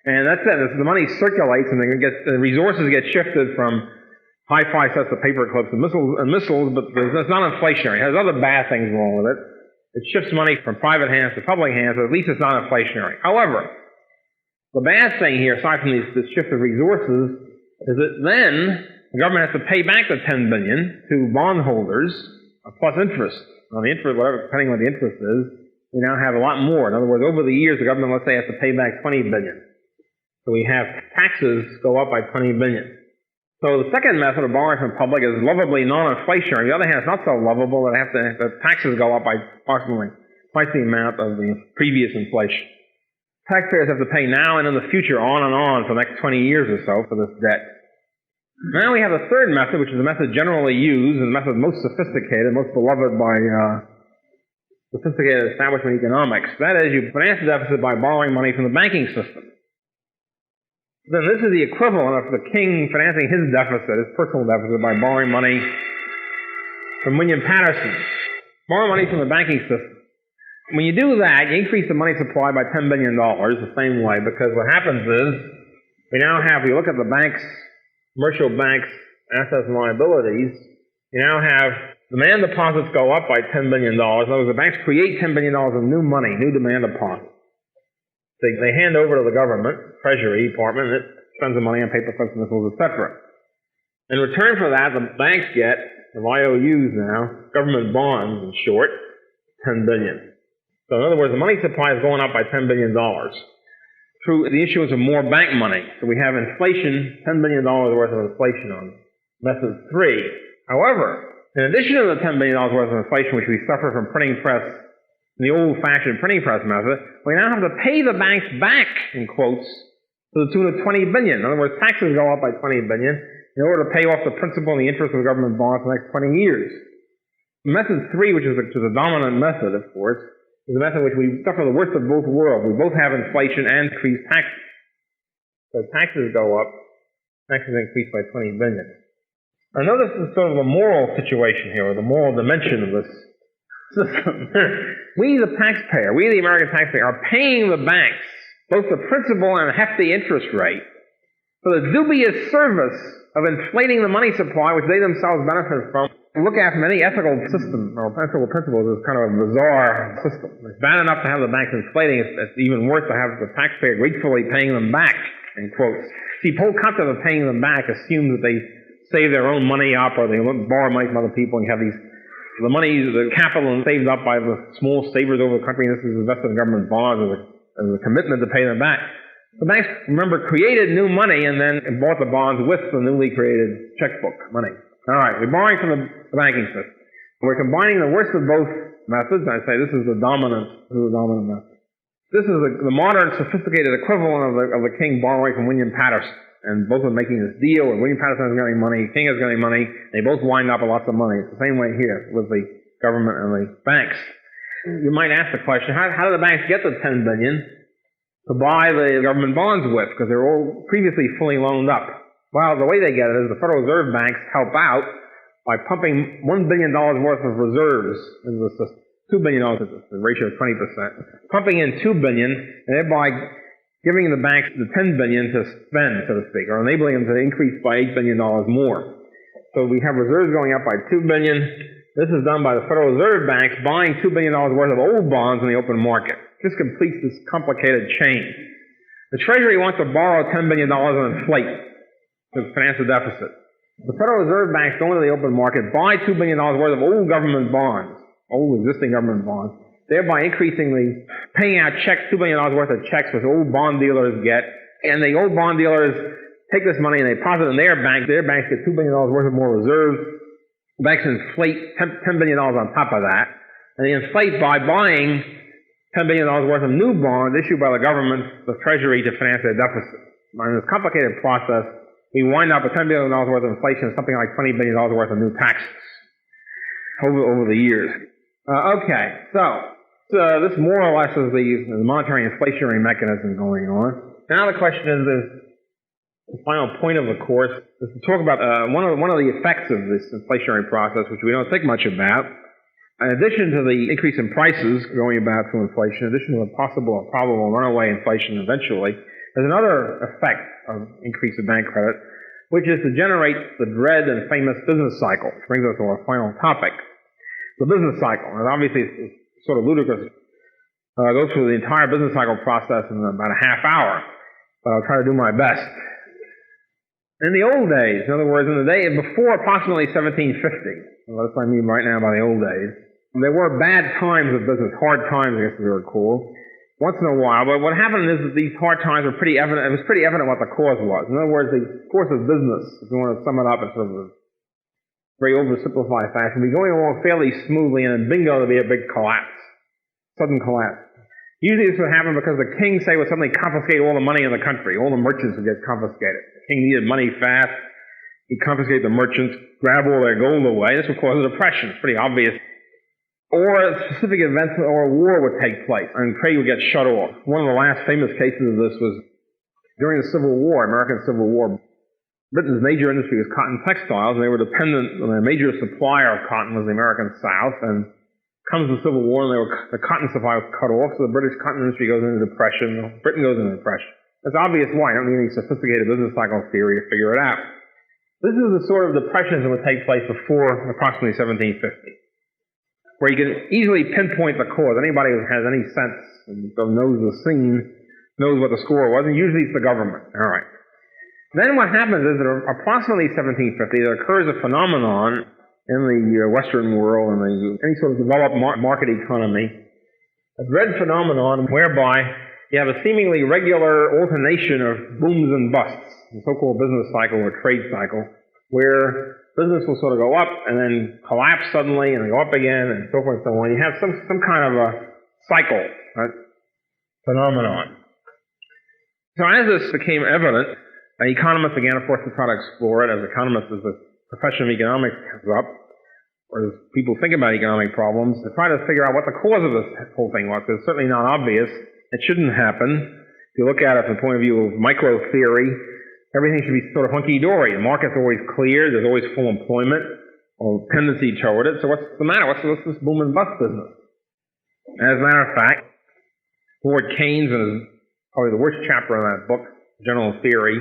And that's it. The money circulates, and the resources get shifted from high-fi sets of paper clips and missiles, but it's not inflationary. It has other bad things wrong with it. It shifts money from private hands to public hands, but at least it's not inflationary. However, the bad thing here, aside from this shift of resources, is that then the government has to pay back the $10 billion to bondholders, plus interest. On the interest, whatever, depending on what the interest is, we now have a lot more. In other words, over the years, the government, let's say, has to pay back $20 billion. So we have taxes go up by $20 billion. So the second method of borrowing from the public is lovably non-inflationary. On the other hand, it's not so lovable that the taxes go up by approximately twice the amount of the previous inflation. Taxpayers have to pay now and in the future on and on for the next 20 years or so for this debt. Now we have a third method, which is the method generally used and the method most sophisticated, most beloved by sophisticated establishment economics. That is, you finance the deficit by borrowing money from the banking system. Then this is the equivalent of the king financing his deficit, his personal deficit, by borrowing money from William Patterson. Borrow money from the banking system. When you do that, you increase the money supply by $10 billion the same way, because what happens is, we now have, if you look at the banks, commercial banks, assets and liabilities, you now have demand deposits go up by $10 billion. In other words, the banks create $10 billion of new money, new demand deposits. They hand over to the government, Treasury Department, and it spends the money on paper clips, missiles, etc. In return for that, the banks get, the IOUs now, government bonds in short, $10 billion. So in other words, the money supply is going up by $10 billion through the issuance of more bank money. So we have inflation, $10 billion worth of inflation on method 3. However, In addition to the $10 billion worth of inflation which we suffer from printing press, the old-fashioned printing press method, we now have to pay the banks back, in quotes, to the tune of $20 billion. In other words, taxes go up by $20 billion in order to pay off the principal and the interest of the government bonds for the next 20 years. Method 3, which is the dominant method, of course, is the method in which we suffer the worst of both worlds. We both have inflation and increased taxes. So taxes go up, taxes increase by $20 billion. Now notice the sort of the moral situation here, or the moral dimension of this system. We, the taxpayer, we, the American taxpayer, are paying the banks both the principal and a hefty interest rate for the dubious service of inflating the money supply which they themselves benefit from. Look at from any ethical system or ethical principles as kind of a bizarre system. It's bad enough to have the banks inflating, it's even worse to have the taxpayer gratefully paying them back, in quotes. See, the whole concept of paying them back assumes that they save their own money up or they borrow money from other people, and you have the money, the capital saved up by the small savers over the country, and this is invested in government bonds as a commitment to pay them back. The banks, remember, created new money and then bought the bonds with the newly created checkbook money. All right, we're borrowing from the banking system. We're combining the worst of both methods. I say this is the dominant method. This is the modern, sophisticated equivalent of the king borrowing from William Patterson. And both are making this deal, and William Patterson is getting money, King is getting money, they both wind up with lots of money. It's the same way here with the government and the banks. You might ask the question, how do the banks get the $10 billion to buy the government bonds with? Because they're all previously fully loaned up. Well, the way they get it is the Federal Reserve banks help out by pumping $1 billion worth of reserves into the system. $2 billion, the ratio of 20%. Pumping in $2 billion, and thereby giving the banks the $10 billion to spend, so to speak, or enabling them to increase by $8 billion more. So we have reserves going up by $2 billion. This is done by the Federal Reserve banks buying $2 billion worth of old bonds in the open market. This completes this complicated chain. The Treasury wants to borrow $10 billion and inflate to finance the deficit. The Federal Reserve banks go into the open market, buy $2 billion worth of old government bonds, old existing government bonds, thereby increasingly paying out checks, $2 billion worth of checks which old bond dealers get, and the old bond dealers take this money and they deposit it in their banks get $2 billion worth of more reserves. The banks inflate $10 billion on top of that, and they inflate by buying $10 billion worth of new bonds issued by the government, the Treasury, to finance their deficit. In this complicated process, we wind up with $10 billion worth of inflation and something like $20 billion worth of new taxes over the years. Okay, so this more or less is the monetary inflationary mechanism going on. Now the question is, the final point of the course is to talk about one of the effects of this inflationary process, which we don't think much about. In addition to the increase in prices going about through inflation, in addition to the possible or probable runaway inflation eventually, there's another effect of increase of bank credit, which is to generate the dread and famous business cycle, which brings us to our final topic. The business cycle, and obviously it's sort of ludicrous. Go through the entire business cycle process in about a half hour, but I'll try to do my best. In the old days, in other words, in the day before approximately 1750, that's what I mean right now by the old days, there were bad times of business, hard times, I guess they were called, once in a while. But what happened is that these hard times were pretty evident. It was pretty evident what the cause was. In other words, the course of business, if you want to sum it up in sort of a very oversimplified fashion, be going along fairly smoothly, and then bingo, there'll be a big collapse, sudden collapse. Usually this would happen because the king, say, would suddenly confiscate all the money in the country. All the merchants would get confiscated. The king needed money fast. He'd confiscate the merchants, grab all their gold away. This would cause a depression. It's pretty obvious. Or specific events or a war would take place, and trade would get shut off. One of the last famous cases of this was during the Civil War, American Civil War. Britain's major industry was cotton textiles, and they were dependent on their major supplier of cotton was the American South, and comes the Civil War, and the cotton supply was cut off, so the British cotton industry goes into depression, Britain goes into depression. It's obvious why. I don't need any sophisticated business cycle theory to figure it out. This is the sort of depressions that would take place before approximately 1750, where you can easily pinpoint the cause. Anybody who has any sense and knows the scene knows what the score was, and usually it's the government. All right. Then what happens is that approximately 1750, there occurs a phenomenon in the Western world and any sort of developed market economy, a dread phenomenon whereby you have a seemingly regular alternation of booms and busts, the so-called business cycle or trade cycle, where business will sort of go up and then collapse suddenly and then go up again and so forth and so on. You have some kind of a cycle, right, phenomenon. So as this became evident, economists began, of course, to try to explore it. As economists, as the profession of economics comes up, or as people think about economic problems, to try to figure out what the cause of this whole thing was. It's certainly not obvious. It shouldn't happen. If you look at it from the point of view of micro theory, everything should be sort of hunky-dory. The market's always clear. There's always full employment or tendency toward it. So what's the matter? What's this boom and bust business? As a matter of fact, Lord Keynes, in probably the worst chapter in that book, General Theory,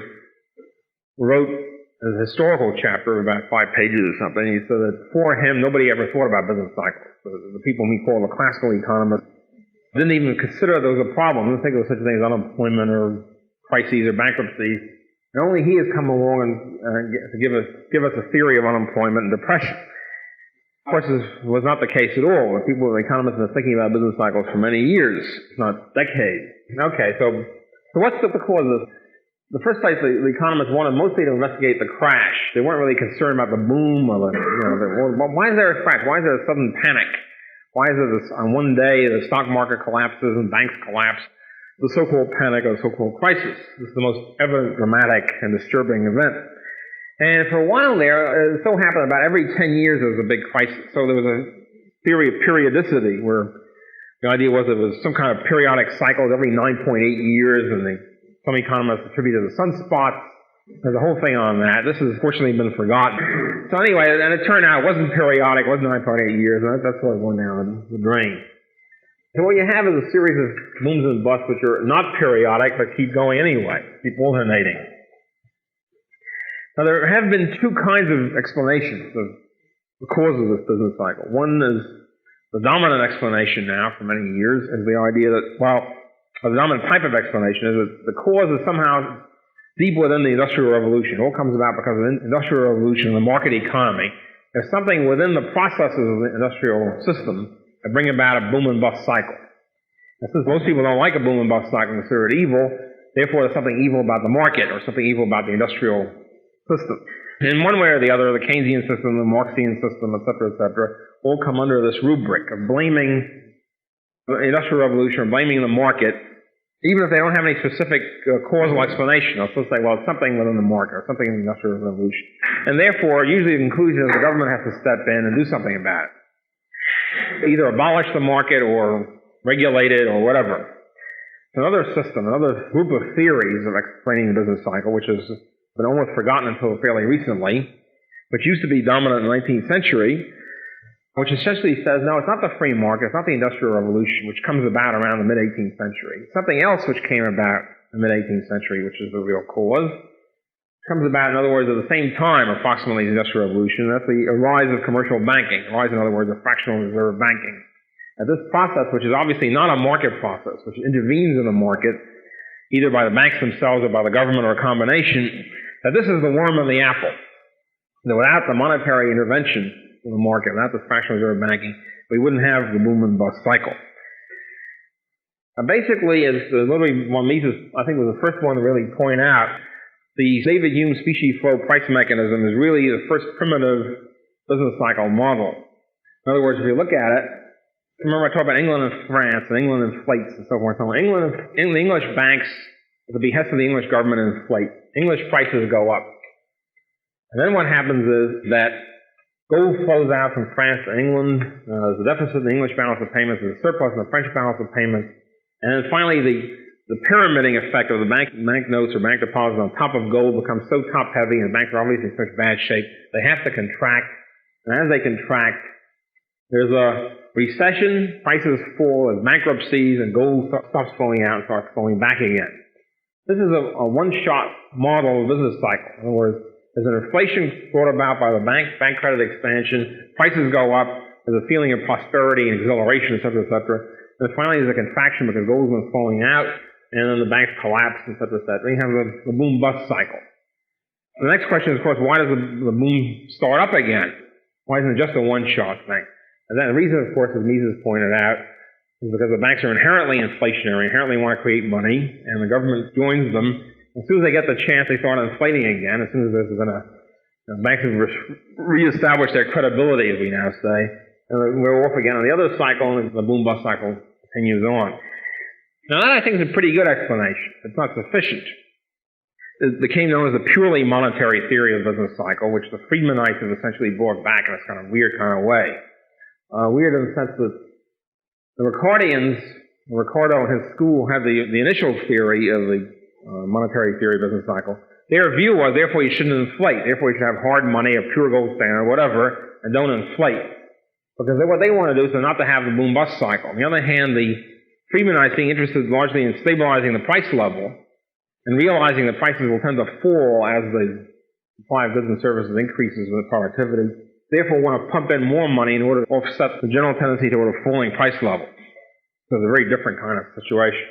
wrote a historical chapter of about 5 pages or something. He said that for him, nobody ever thought about business cycles. The people we call the classical economists didn't even consider there was a problem. Didn't think there was such a thing as unemployment or crises or bankruptcies. And only he has come along and to give us a theory of unemployment and depression. Of course, this was not the case at all. The people, the economists, have been thinking about business cycles for many years, if not decades. Okay, so what's the cause of this? The first place the economists wanted mostly to investigate the crash. They weren't really concerned about the boom or why is there a crash? Why is there a sudden panic? Why is there this, on one day the stock market collapses and banks collapse? The so-called panic or the so-called crisis. This is the most ever dramatic and disturbing event. And for a while there, it so happened about every 10 years there was a big crisis. So there was a theory of periodicity where the idea was it was some kind of periodic cycles every 9.8 years, and some economists attributed the sunspots. There's a whole thing on that. This has fortunately been forgotten. So anyway, and it turned out it wasn't periodic, it wasn't 9.8 years, and that's what went down the drain. So what you have is a series of booms and busts which are not periodic, but keep going anyway, keep alternating. Now there have been 2 kinds of explanations of the cause of this business cycle. One is the dominant explanation now for many years is the idea that, the dominant type of explanation is that the cause is somehow deep within the Industrial Revolution. It all comes about because of the Industrial Revolution and the market economy. There's something within the processes of the industrial system that bring about a boom and bust cycle. And since most people don't like a boom and bust cycle and consider it evil, therefore there's something evil about the market or something evil about the industrial system. In one way or the other, the Keynesian system, the Marxian system, et cetera, all come under this rubric of blaming the Industrial Revolution or blaming the market, even if they don't have any specific causal explanation. They'll still say, well, it's something within the market or something in the Industrial Revolution. And therefore, usually the conclusion is the government has to step in and do something about it. Either abolish the market or regulate it or whatever. Another system, another group of theories of explaining the business cycle, which has been almost forgotten until fairly recently, which used to be dominant in the 19th century, which essentially says, no, it's not the free market, it's not the Industrial Revolution, which comes about around the mid-18th century. It's something else which came about in the mid-18th century, which is the real cause. It comes about, in other words, at the same time, approximately, the Industrial Revolution. That's the rise of commercial banking, the rise, in other words, of fractional-reserve banking. Now, this process, which is obviously not a market process, which intervenes in the market, either by the banks themselves or by the government or a combination, that this is the worm of the apple. That without the monetary intervention in the market, without the fractional reserve banking, we wouldn't have the boom and bust cycle. Now basically, as Ludwig von Mises, I think, was the first one to really point out, the David Hume specie flow price mechanism is really the first primitive business cycle model. In other words, if you look at it, remember I talked about England and France, and England inflates and so forth and so on. The English banks, at the behest of the English government, inflate. English prices go up. And then what happens is that gold flows out from France to England. There's a deficit in the English balance of payments. There's a surplus in the French balance of payments. And then finally, the pyramiding effect of the bank notes or bank deposits on top of gold becomes so top-heavy, and banks are obviously in such bad shape, they have to contract. And as they contract, there's a recession, prices fall, there's bankruptcies, and gold stops flowing out and starts flowing back again. This is a one-shot model of business cycle. In other words, there's an inflation brought about by the bank credit expansion, prices go up, there's a feeling of prosperity and exhilaration, et cetera, et cetera. And finally there's a contraction because gold is flowing out, and then the banks collapse, et cetera, et cetera. Then you have the boom-bust cycle. The next question is, of course, why does the boom start up again? Why isn't it just a one-shot thing? And then the reason, of course, as Mises pointed out, is because the banks are inherently inflationary, inherently want to create money, and the government joins them. As soon as they get the chance, they start inflating again. As soon as there's been a Banks have reestablished their credibility, as we now say, and we're off again on the other cycle, and the boom-bust cycle continues on. Now that I think is a pretty good explanation. It's not sufficient. It became known as the purely monetary theory of the business cycle, which the Friedmanites have essentially brought back in this kind of weird kind of way. Weird in the sense that the Ricardians, Ricardo and his school had the initial theory of the monetary theory of business cycle. Their view was, therefore, you shouldn't inflate. Therefore, you should have hard money, a pure gold standard, or whatever, and don't inflate. Because what they want to do is not to have the boom-bust cycle. On the other hand, the Friedmanites being interested largely in stabilizing the price level and realizing that prices will tend to fall as the supply of goods and services increases with productivity, therefore want to pump in more money in order to offset the general tendency toward a falling price level. So it's a very different kind of situation.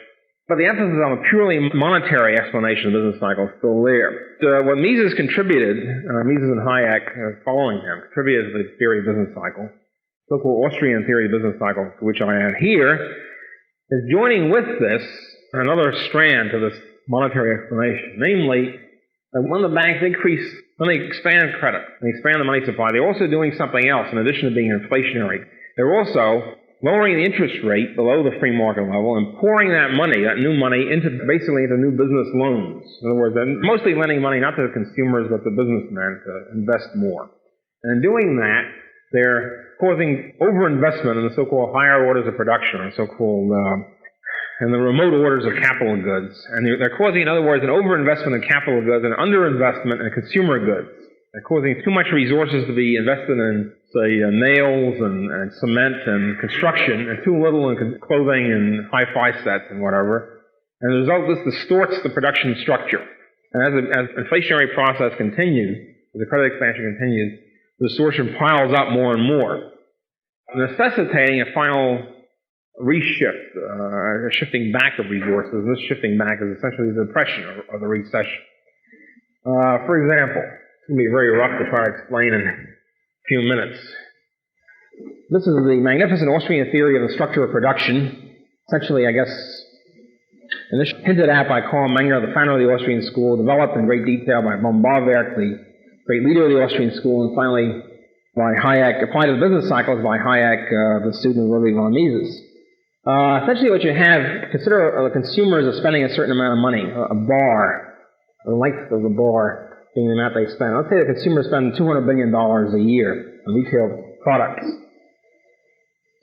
But the emphasis on a purely monetary explanation of the business cycle is still there. What Mises contributed, Mises and Hayek following him, contributed to the theory of business cycle, so-called Austrian theory of business cycle, to which I add here, is joining with this another strand to this monetary explanation, namely that when the banks when they expand credit, they expand the money supply, they're also doing something else in addition to being inflationary. They're also lowering the interest rate below the free market level and pouring that new money, into new business loans. In other words, they're mostly lending money not to the consumers but to businessmen to invest more. And in doing that, they're causing overinvestment in the so-called higher orders of production, or so-called and the remote orders of capital goods. And they're causing, in other words, an overinvestment in capital goods and underinvestment in consumer goods. They're causing too much resources to be invested in, say, nails and cement and construction, and too little in clothing and hi-fi sets and whatever. And as a result, this distorts the production structure. And as the inflationary process continues, as the credit expansion continues, the distortion piles up more and more, necessitating a final reshift, a shifting back of resources. And this shifting back is essentially the depression or the recession. For example, it's going to be very rough to try to explain in a few minutes. This is the magnificent Austrian theory of the structure of production. Essentially, I guess, initially hinted at by Karl Menger, the founder of the Austrian school, developed in great detail by bohm-bawerk, the great leader of the Austrian school, and finally by Hayek, applied to the business cycles by Hayek, the student of Ludwig von Mises. Essentially what you have, consider the consumers are spending a certain amount of money, a bar, the length of the bar being the amount they spend. Let's say the consumers spend $200 billion a year on retail products.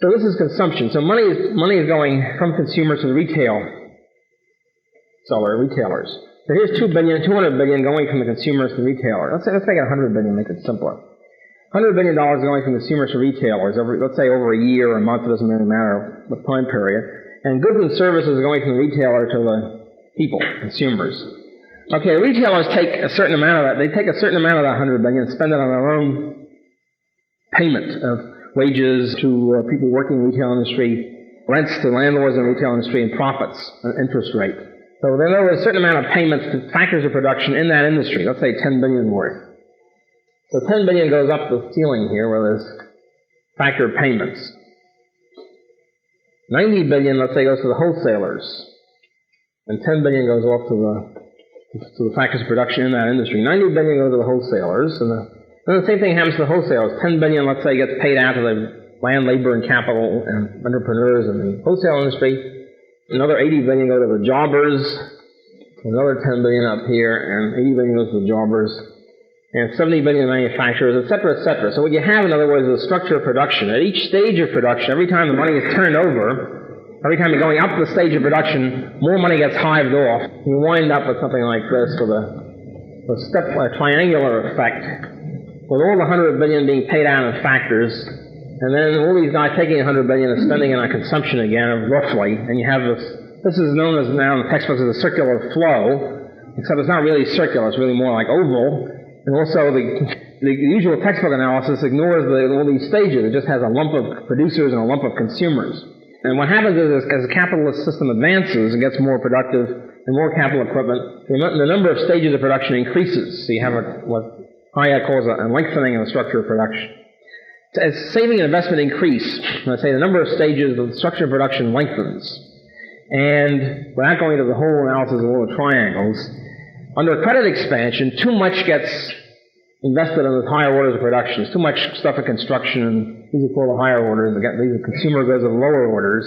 So this is consumption. So money is going from consumers to the retailers. So here's $200 billion going from the consumers to the retailers. Let's make it $100 billion, make it simpler. $100 billion going from consumers to retailers, let's say over a year or a month, it doesn't really matter what time period. And goods and services going from the retailer to the people, consumers. Okay, retailers take a certain amount of that. They take a certain amount of that $100 billion and spend it on their own payment of wages to people working in the retail industry, rents to landlords in the retail industry, and profits, an interest rate. So there are a certain amount of payments to factors of production in that industry, let's say $10 billion worth. So $10 billion goes up the ceiling here where there's factor payments. $90 billion, let's say, goes to the wholesalers. And $10 billion goes off to the factors of production in that industry. $90 billion goes to the wholesalers. And then the same thing happens to the wholesalers. $10 billion, let's say, gets paid out to the land, labor, and capital and entrepreneurs in the wholesale industry. Another $80 billion go to the jobbers. Another $10 billion up here, and $80 billion goes to the jobbers. And $70 billion manufacturers, et cetera, et cetera. So what you have, in other words, is a structure of production. At each stage of production, every time the money is turned over, every time you're going up the stage of production, more money gets hived off. You wind up with something like this, with a triangular effect, with all the $100 billion being paid out in factors, and then all these guys taking $100 billion and spending it on consumption again, roughly, and you have this is known as now in the textbooks as a circular flow, except it's not really circular, it's really more like oval. And also, the usual textbook analysis ignores all these stages. It just has a lump of producers and a lump of consumers. And what happens is, as the capitalist system advances and gets more productive and more capital equipment, the number of stages of production increases. So you have what Hayek calls a lengthening of the structure of production. As saving and investment increase, let's say the number of stages of the structure of production lengthens. And without going into the whole analysis of all the triangles, under credit expansion, too much gets invested in the higher orders of production. There's too much stuff in construction, and these are called the higher orders. These are consumer goods of lower orders.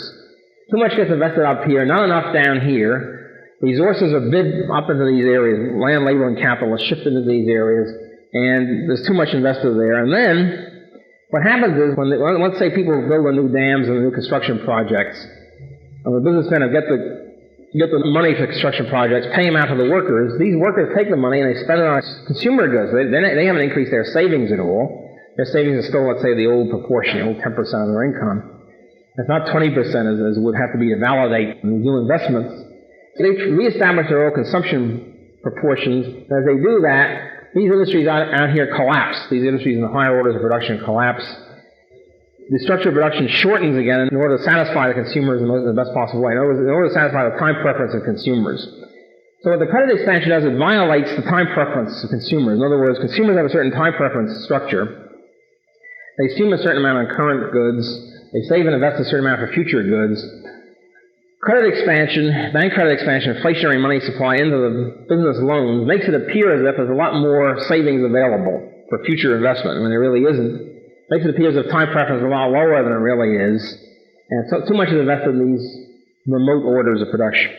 Too much gets invested up here, not enough down here. Resources are bid up into these areas. Land, labor, and capital are shifted into these areas, and there's too much invested there. And then what happens is, let's say people build the new dams and the new construction projects, and the businessmen get the money for construction projects, pay them out to the workers. These workers take the money and they spend it on consumer goods. They haven't increased their savings at all. Their savings are still, let's say, the old proportion, the old 10% of their income. It's not 20% as would have to be to validate new investments. So they reestablish their old consumption proportions. And as they do that, these industries out here collapse. These industries in the higher orders of production collapse. The structure of production shortens again in order to satisfy the consumers in the best possible way, in order to satisfy the time preference of consumers. So what the credit expansion does, it violates the time preference of consumers. In other words, consumers have a certain time preference structure. They assume a certain amount on current goods. They save and invest a certain amount for future goods. Credit expansion, bank credit expansion, inflationary money supply into the business loans makes it appear as if there's a lot more savings available for future investment when there really isn't. Makes it appear as if time preference is a lot lower than it really is, and so too much is invested in these remote orders of production.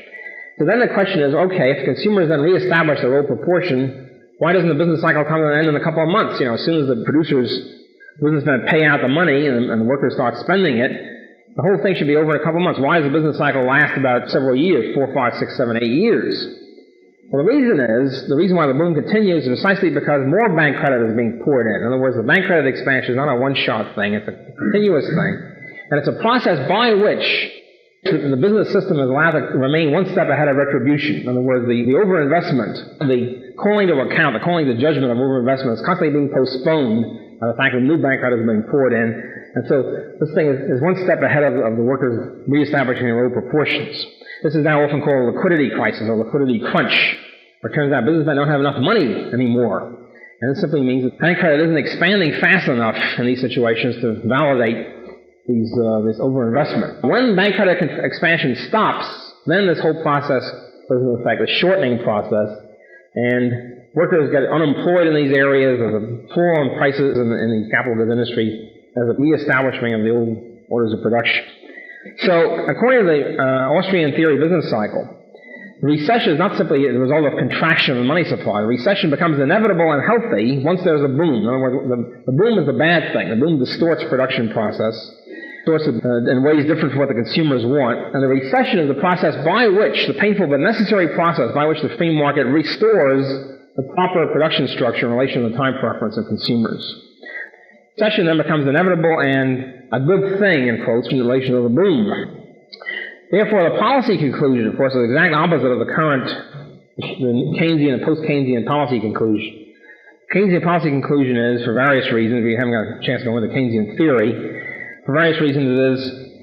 So then the question is, okay, if consumers then reestablish their old proportion, why doesn't the business cycle come to an end in a couple of months? As soon as the businessmen pay out the money and the workers start spending it, the whole thing should be over in a couple of months. Why does the business cycle last about several years, 4, 5, 6, 7, 8 years? Well, the reason why the boom continues is precisely because more bank credit is being poured in. In other words, the bank credit expansion is not a one-shot thing. It's a continuous thing. And it's a process by which the business system is allowed to remain one step ahead of retribution. In other words, the overinvestment, the calling to account, the calling to judgment of overinvestment is constantly being postponed by the fact that new bank credit is being poured in. And so this thing is one step ahead of the workers reestablishing their old proportions. This is now often called a liquidity crisis or liquidity crunch. It turns out businessmen don't have enough money anymore. And this simply means that bank credit isn't expanding fast enough in these situations to validate this overinvestment. When bank credit expansion stops, then this whole process goes into effect, the shortening process, and workers get unemployed in these areas. There's a fall in prices in the capital goods industry. There's a reestablishment of the old orders of production. So, according to the Austrian theory business cycle, recession is not simply a result of contraction of the money supply. Recession becomes inevitable and healthy once there's a boom. In other words, the boom is the bad thing. The boom distorts production process, distorts it in ways different from what the consumers want. And the recession is the process by which, the painful but necessary process by which the free market restores the proper production structure in relation to the time preference of consumers. Recession then becomes inevitable and a good thing, in quotes, in relation to the boom. Therefore, the policy conclusion, of course, is the exact opposite of the current Keynesian and post-Keynesian policy conclusion. Keynesian policy conclusion is, for various reasons, we haven't got a chance to go into Keynesian theory, for various reasons it is,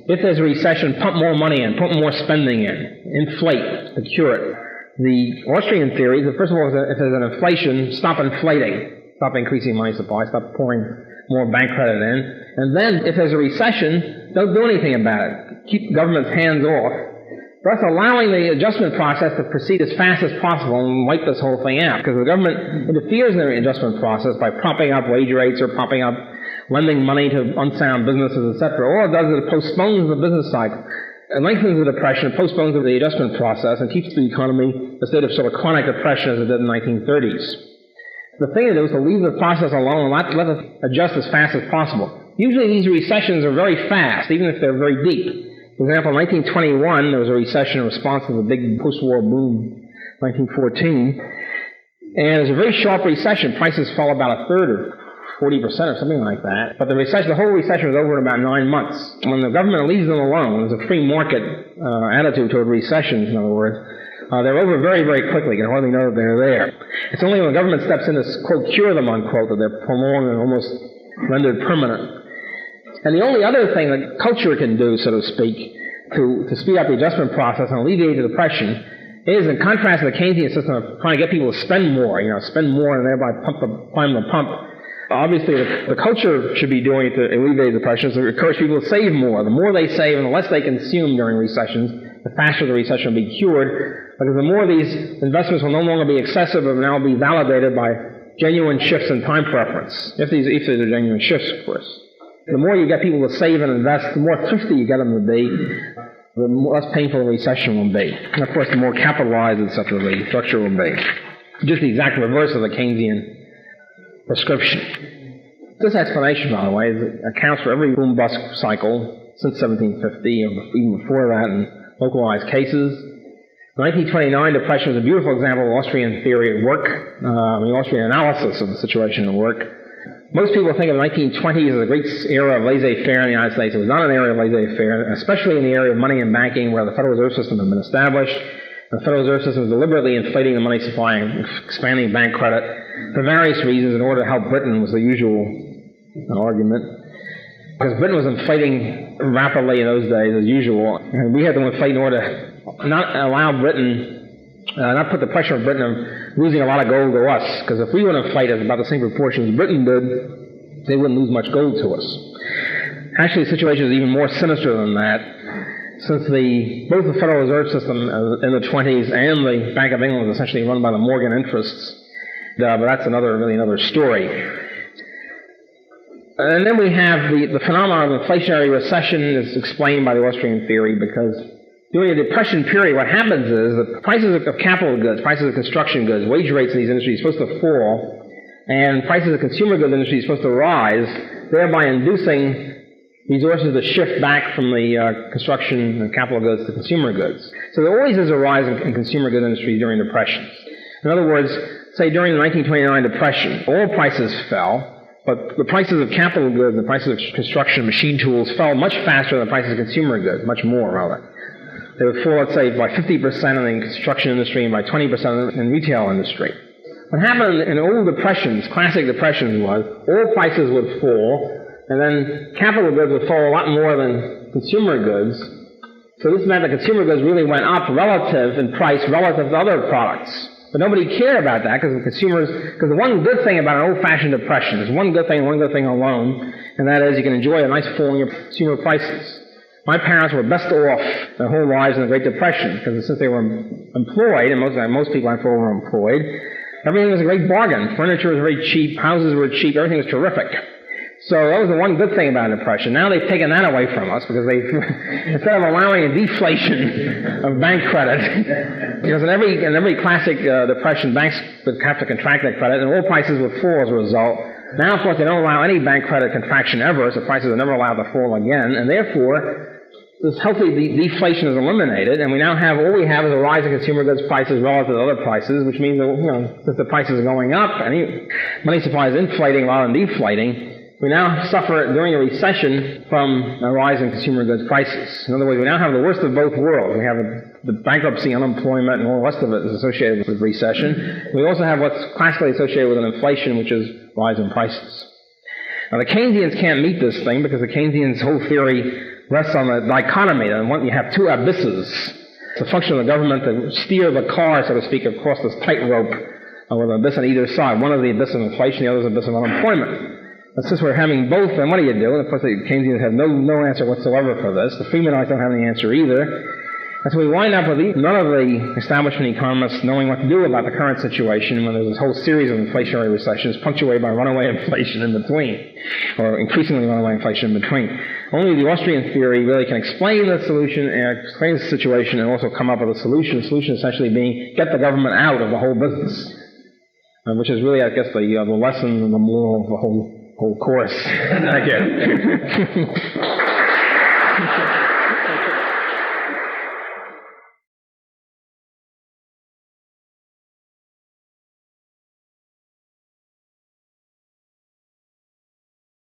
if there's a recession, pump more money in, put more spending in, inflate to cure it. The Austrian theory is that, first of all, if there's an inflation, stop inflating, stop increasing money supply, stop pouring more bank credit in, and then if there's a recession, don't do anything about it. Keep government's hands off, thus allowing the adjustment process to proceed as fast as possible and wipe this whole thing out, because the government interferes in the adjustment process by propping up wage rates or propping up lending money to unsound businesses, etc. All it does is it postpones the business cycle. It lengthens the depression, postpones the adjustment process, and keeps the economy in a state of sort of chronic depression as it did in the 1930s. The thing to do is to leave the process alone and let it adjust as fast as possible. Usually these recessions are very fast, even if they're very deep. For example, in 1921, there was a recession in response to the big post-war boom, 1914. And it was a very sharp recession. Prices fell about a third or 40% or something like that. But the whole recession was over in about 9 months. When the government leaves them alone, there's a free market attitude toward recessions, in other words. They're over very, very quickly. You can hardly know that they're there. It's only when the government steps in to, quote, cure them, unquote, that they're prolonged and almost rendered permanent. And the only other thing that culture can do, so to speak, to speed up the adjustment process and alleviate the depression is, in contrast to the Keynesian system of trying to get people to spend more and thereby prime the pump. Obviously, the culture should be doing it to alleviate the depression, is to encourage people to save more. The more they save and the less they consume during recessions, the faster the recession will be cured, because the more these investments will no longer be excessive but will now be validated by genuine shifts in time preference. If these are genuine shifts, of course. The more you get people to save and invest, the more thrifty you get them to be, the less painful the recession will be. And of course, the more capitalized, etc., the structure will be. Just the exact reverse of the Keynesian prescription. This explanation, by the way, accounts for every boom-bust cycle since 1750, or even before that, in localized cases. The 1929 depression was a beautiful example of Austrian theory at work, the Austrian analysis of the situation at work. Most people think of the 1920s as a great era of laissez-faire in the United States. It was not an era of laissez-faire, especially in the area of money and banking, where the Federal Reserve System had been established. The Federal Reserve System was deliberately inflating the money supply and expanding bank credit for various reasons in order to help Britain, was the usual argument. Because Britain was inflating rapidly in those days, as usual, and we had to inflate in order to not allow Britain, not put the pressure on Britain of losing a lot of gold to us, because if we would inflate at about the same proportion as Britain did, they wouldn't lose much gold to us. Actually, the situation is even more sinister than that, since both the Federal Reserve System in the 20s and the Bank of England was essentially run by the Morgan interests. But that's really another story. And then we have the phenomenon of inflationary recession is explained by the Austrian theory, because during the Depression period, what happens is that prices of capital goods, prices of construction goods, wage rates in these industries are supposed to fall, and prices of consumer goods industry is supposed to rise, thereby inducing resources to shift back from the construction and capital goods to consumer goods. So there always is a rise in consumer goods industry during depressions. In other words, say during the 1929 depression, all prices fell, but the prices of capital goods, the prices of construction machine tools fell much faster than the prices of consumer goods, much more rather. They would fall, let's say, by 50% in the construction industry and by 20% in the retail industry. What happened in old depressions, classic depressions, was all prices would fall, and then capital goods would fall a lot more than consumer goods. So this meant that consumer goods really went up relative in price relative to other products. But nobody cared about that because the one good thing about an old-fashioned depression is one good thing alone, and that is you can enjoy a nice fall in your consumer prices. My parents were best off their whole lives in the Great Depression, because since they were employed, and most people I thought were employed, everything was a great bargain. Furniture was very cheap, houses were cheap, everything was terrific. So that was the one good thing about depression. Now they've taken that away from us, because instead of allowing a deflation of bank credit, because in every classic depression, banks would have to contract their credit, and all prices would fall as a result. Now, of course, they don't allow any bank credit contraction ever, so prices are never allowed to fall again, and therefore, this healthy deflation is eliminated, and all we have is a rise in consumer goods prices relative to other prices, which means that, since the prices are going up, and money supply is inflating rather than deflating, we now suffer during a recession from a rise in consumer goods prices. In other words, we now have the worst of both worlds. We have the bankruptcy, unemployment, and all the rest of it is associated with recession. We also have what's classically associated with an inflation, which is rise in prices. Now, the Keynesians can't meet this thing because the Keynesians' whole theory rests on the dichotomy. You have two abysses. It's a function of the government to steer the car, so to speak, across this tightrope with an abyss on either side. One is the abyss of inflation, the other is the abyss of unemployment. But since we're having both, then what do you do? And of course, the Keynesians have no answer whatsoever for this. The Freemanites don't have any answer either. And so we wind up with none of the establishment economists knowing what to do about the current situation when there's this whole series of inflationary recessions punctuated by runaway inflation in between, or increasingly runaway inflation in between. Only the Austrian theory really can explain the solution, and explain the situation, and also come up with a solution. The solution essentially being get the government out of the whole business, which is really, I guess, the lesson and the moral of the whole course. Thank you.